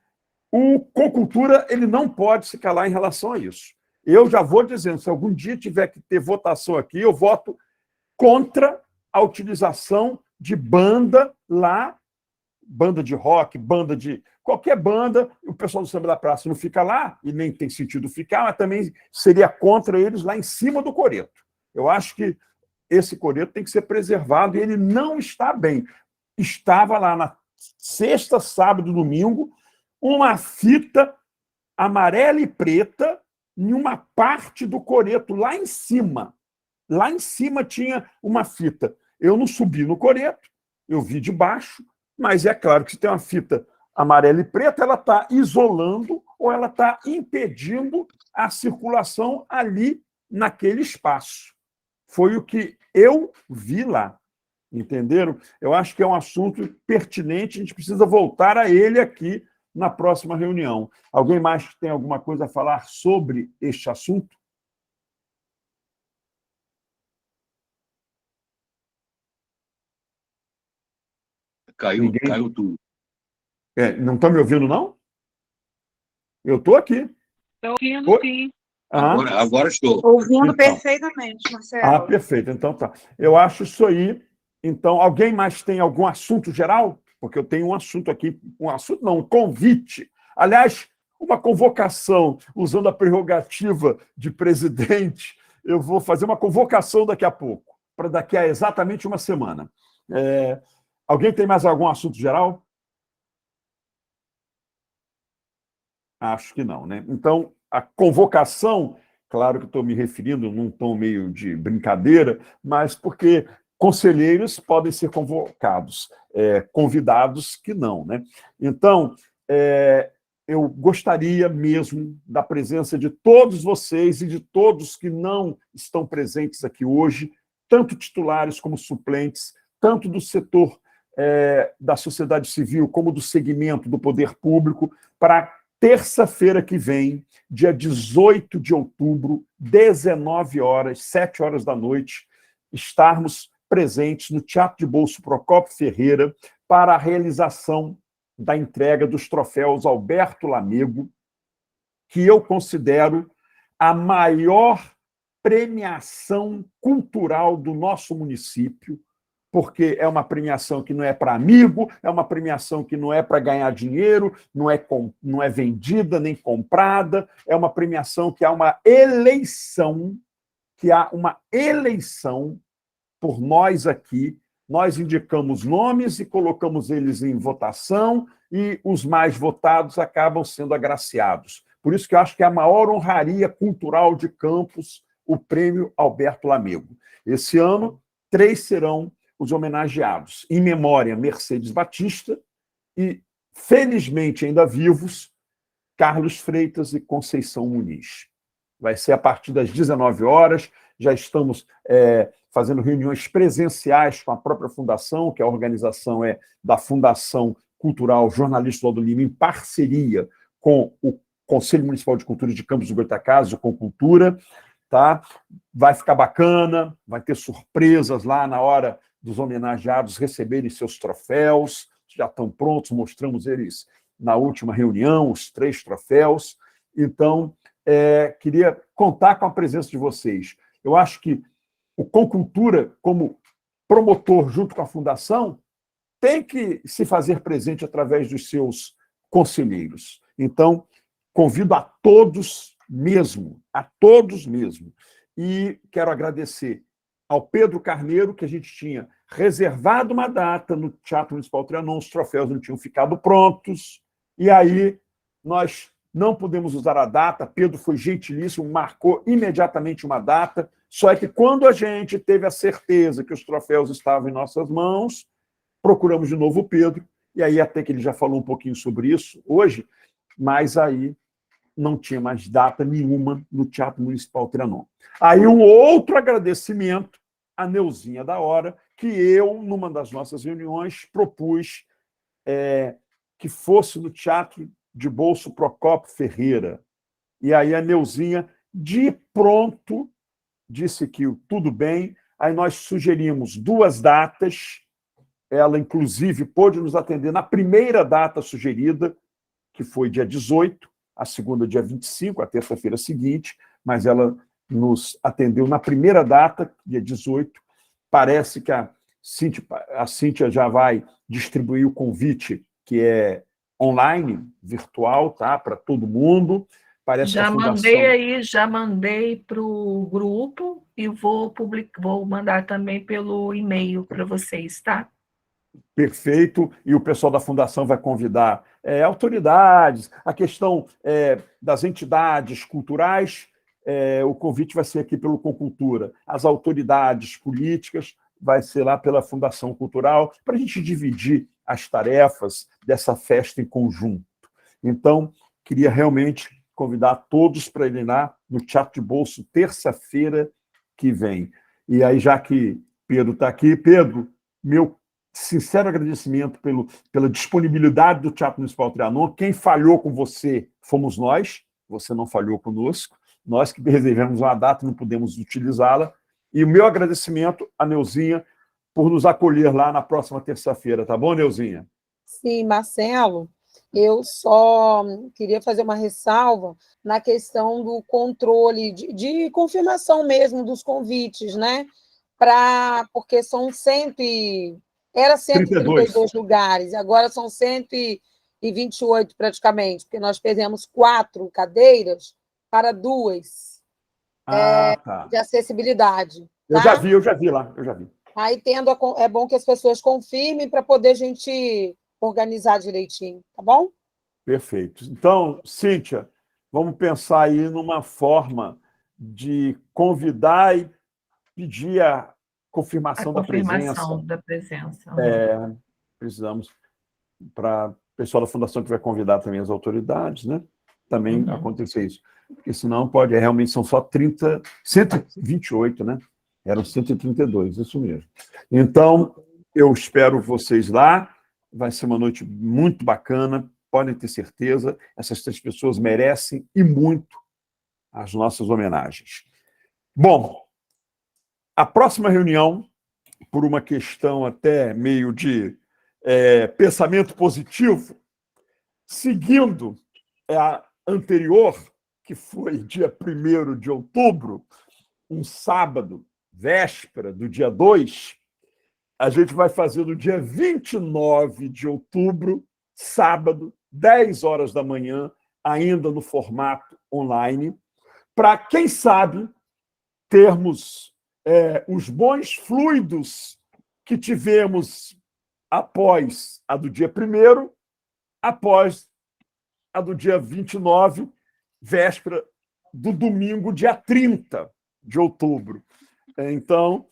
o Concultura ele não pode se calar em relação a isso. Eu já vou dizendo, se algum dia tiver que ter votação aqui, eu voto contra a utilização de banda lá, banda de rock, banda de... qualquer banda, o pessoal do Samba da Praça não fica lá, e nem tem sentido ficar, mas também seria contra eles lá em cima do coreto. Eu acho que esse coreto tem que ser preservado, e ele não está bem. Estava lá na sexta, sábado e domingo, uma fita amarela e preta em uma parte do coreto, lá em cima. Lá em cima tinha uma fita. Eu não subi no coreto, eu vi de baixo, mas é claro que se tem uma fita amarela e preta, ela está isolando ou ela está impedindo a circulação ali naquele espaço. Foi o que eu vi lá. Entenderam? Eu acho que é um assunto pertinente, a gente precisa voltar a ele aqui na próxima reunião. Alguém mais tem alguma coisa a falar sobre este assunto? Caiu tudo. Não estão me ouvindo, não? Eu estou aqui. Estou ouvindo, Oi? sim. Agora estou. Ouvindo Então. perfeitamente, Marcelo. Perfeito. Então tá. Eu acho isso aí. Então, alguém mais tem algum assunto geral? Porque eu tenho um assunto aqui, um convite. Aliás, uma convocação, usando a prerrogativa de presidente, eu vou fazer uma convocação daqui a pouco, para daqui a exatamente uma semana. Alguém tem mais algum assunto geral? Acho que não, né? Então, a convocação, claro que estou me referindo num tom meio de brincadeira, mas porque conselheiros podem ser convocados, convidados que não, né? Então, eu gostaria mesmo da presença de todos vocês e de todos que não estão presentes aqui hoje, tanto titulares como suplentes, tanto do setor da sociedade civil como do segmento do poder público, para terça-feira que vem, dia 18 de outubro, 19 horas, 7 horas da noite, estarmos presentes no Teatro de Bolso Procópio Ferreira para a realização da entrega dos troféus Alberto Lamego, que eu considero a maior premiação cultural do nosso município, porque é uma premiação que não é para amigo, é uma premiação que não é para ganhar dinheiro, não é vendida nem comprada, é uma premiação que há uma eleição, por nós aqui, nós indicamos nomes e colocamos eles em votação e os mais votados acabam sendo agraciados. Por isso que eu acho que é a maior honraria cultural de Campos, o Prêmio Alberto Lamego. Esse ano, 3 serão os homenageados. Em memória, Mercedes Batista e, felizmente ainda vivos, Carlos Freitas e Conceição Muniz. Vai ser a partir das 19 horas, já estamos fazendo reuniões presenciais com a própria fundação, que a organização é da Fundação Cultural Jornalista Aldo Lima, em parceria com o Conselho Municipal de Cultura de Campos do Goytacazes, com Cultura. tá? Vai ficar bacana, vai ter surpresas lá na hora dos homenageados receberem seus troféus, já estão prontos, mostramos eles na última reunião, os 3 troféus. Então, queria contar com a presença de vocês. Eu acho que o Concultura, como promotor junto com a Fundação, tem que se fazer presente através dos seus conselheiros. Então, convido a todos mesmo, E quero agradecer ao Pedro Carneiro, que a gente tinha reservado uma data no Teatro Municipal Trianon, os troféus não tinham ficado prontos, e aí nós não pudemos usar a data, Pedro foi gentilíssimo, marcou imediatamente uma data, só é que quando a gente teve a certeza que os troféus estavam em nossas mãos, procuramos de novo o Pedro, e aí até que ele já falou um pouquinho sobre isso hoje, mas aí não tinha mais data nenhuma no Teatro Municipal Trianon. Aí um outro agradecimento à Neuzinha da Hora, que eu, numa das nossas reuniões, propus que fosse no Teatro de Bolso Procópio Ferreira. E aí a Neuzinha, de pronto, disse que tudo bem. Aí nós sugerimos 2 datas. Ela, inclusive, pôde nos atender na primeira data sugerida, que foi dia 18, a segunda dia 25, a terça-feira seguinte, mas ela nos atendeu na primeira data, dia 18. Parece que a Cíntia já vai distribuir o convite, que é online, virtual, tá? Para todo mundo. Parece que a Fundação... Já mandei para o grupo e vou mandar também pelo e-mail para vocês, tá? Perfeito, e o pessoal da Fundação vai convidar autoridades, a questão das entidades culturais, o convite vai ser aqui pelo Concultura, as autoridades políticas vai ser lá pela Fundação Cultural, para a gente dividir as tarefas dessa festa em conjunto. Então, queria realmente convidar todos para irem lá no Teatro de Bolso, terça-feira que vem. E aí, já que Pedro está aqui, Pedro, meu sincero agradecimento pela disponibilidade do Teatro Municipal Trianon. Quem falhou com você fomos nós, você não falhou conosco, nós que reservamos uma data e não pudemos utilizá-la. E o meu agradecimento à Neuzinha por nos acolher lá na próxima terça-feira, tá bom, Neuzinha? Sim, Marcelo, eu só queria fazer uma ressalva na questão do controle, de confirmação mesmo dos convites, né? Porque são era 132 lugares, agora são 128 praticamente, porque nós perdemos 4 cadeiras para 2 tá. de acessibilidade. Tá? Eu já vi lá. Aí é bom que as pessoas confirmem para poder a gente organizar direitinho, tá bom? Perfeito. Então, Cíntia, vamos pensar aí numa forma de convidar e pedir a confirmação da presença. Precisamos, para o pessoal da Fundação que vai convidar também as autoridades, né? Também acontecer isso. Porque senão realmente são só 128, né? Eram 132, isso mesmo. Então, eu espero vocês lá, vai ser uma noite muito bacana, podem ter certeza, essas 3 pessoas merecem e muito as nossas homenagens. Bom, a próxima reunião, por uma questão até meio de pensamento positivo, seguindo a anterior, que foi dia 1º de outubro, um sábado, véspera do dia 2, a gente vai fazer no dia 29 de outubro, sábado, 10 horas da manhã, ainda no formato online, para, quem sabe, termos os bons fluidos que tivemos após a do dia 1º, após a do dia 29, véspera do domingo, dia 30 de outubro. Então,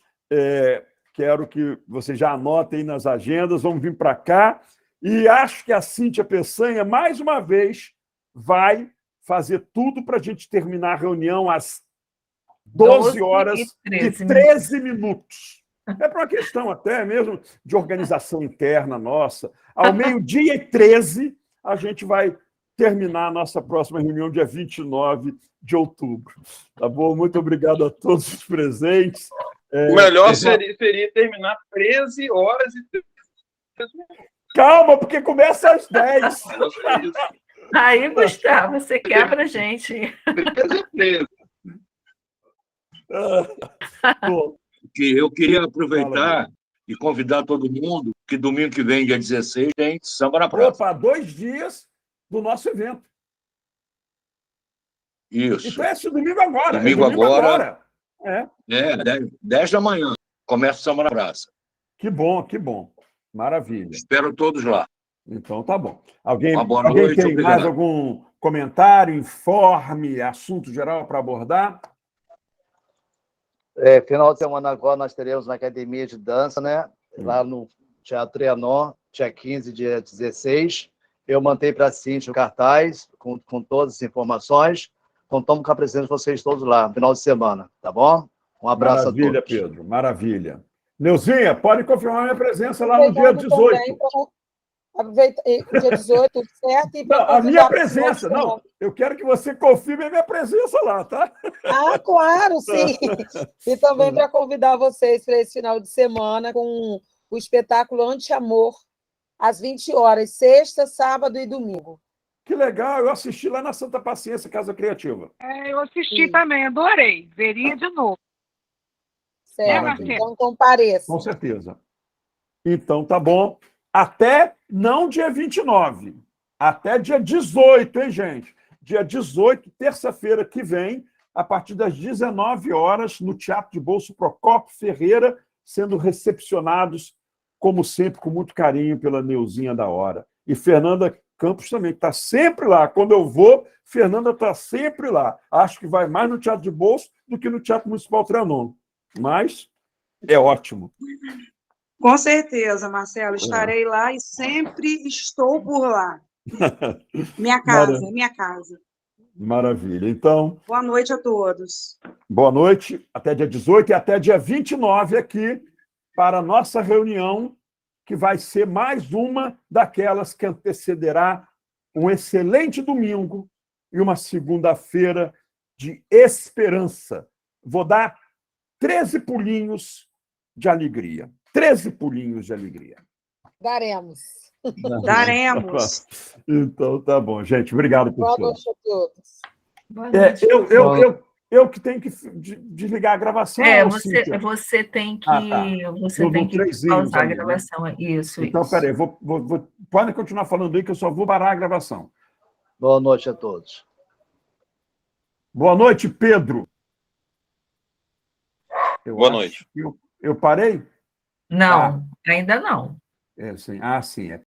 quero que vocês já anotem aí nas agendas, vamos vir para cá, e acho que a Cíntia Peçanha, mais uma vez, vai fazer tudo para a gente terminar a reunião às 12 horas e 13 minutos. É para uma questão até mesmo de organização interna nossa. Ao 12h13, a gente vai terminar a nossa próxima reunião dia 29 de outubro. Tá bom? Muito obrigado a todos os presentes. O melhor seria terminar 13 horas e 13 minutos. Calma, porque começa às 10. Aí, Gustavo, você quebra a gente. Bom, Eu queria aproveitar e convidar todo mundo que domingo que vem, dia 16, tem Samba na Praça. opa, 2 dias do nosso evento. Isso. Então é esse domingo agora. Domingo agora. É. 10 da manhã. Começa o Samba na Praça. Que bom, que bom. Maravilha. Espero todos lá. Então tá bom. Alguém Uma boa noite, tem obrigado. mais algum comentário, informe, assunto geral para abordar? Final de semana agora nós teremos na Academia de Dança, né? Lá no Teatro Trianon, dia 15, dia 16. Eu mandei para a Cíntia o cartaz com todas as informações. Contamos com a presença de vocês todos lá, no final de semana, tá bom? Um abraço a todos. Maravilha, Pedro, maravilha. Neuzinha, pode confirmar minha presença lá no dia 18. Aproveita, dia 18, tudo certo. E não, a minha presença, não. Eu quero que você confirme a minha presença lá, tá? Ah, claro, sim. E também para convidar vocês para esse final de semana com o espetáculo Anti-Amor, às 20 horas, sexta, sábado e domingo. Que legal, eu assisti lá na Santa Paciência, Casa Criativa. Eu assisti também, adorei. Veria de novo. Certo, então compareça. Com certeza. Então, tá bom. Até, não dia 29, até dia 18, hein, gente? Dia 18, terça-feira que vem, a partir das 19 horas, no Teatro de Bolso Procópio Ferreira, sendo recepcionados, como sempre, com muito carinho pela Neuzinha da Hora. E Fernanda Campos também, que está sempre lá. Quando eu vou, Fernanda está sempre lá. Acho que vai mais no Teatro de Bolso do que no Teatro Municipal Trianon. Mas é ótimo. Com certeza, Marcelo. Estarei lá e sempre estou por lá. Minha casa, minha casa. Maravilha. Então... Boa noite a todos. Boa noite. Até dia 18 e até dia 29 aqui para a nossa reunião, que vai ser mais uma daquelas que antecederá um excelente domingo e uma segunda-feira de esperança. Vou dar 13 pulinhos de alegria. 13 pulinhos de alegria. Daremos. Daremos. Então, tá bom, gente. Obrigado por Boa noite a todos. Boa noite. Eu que tenho que desligar a gravação. Você tem que, você tem que pausar a gravação. Né? Isso. Então, peraí, podem continuar falando aí que eu só vou parar a gravação. Boa noite a todos. Boa noite, Pedro. Boa noite. Eu parei? Não, ainda não. Sim. Sim.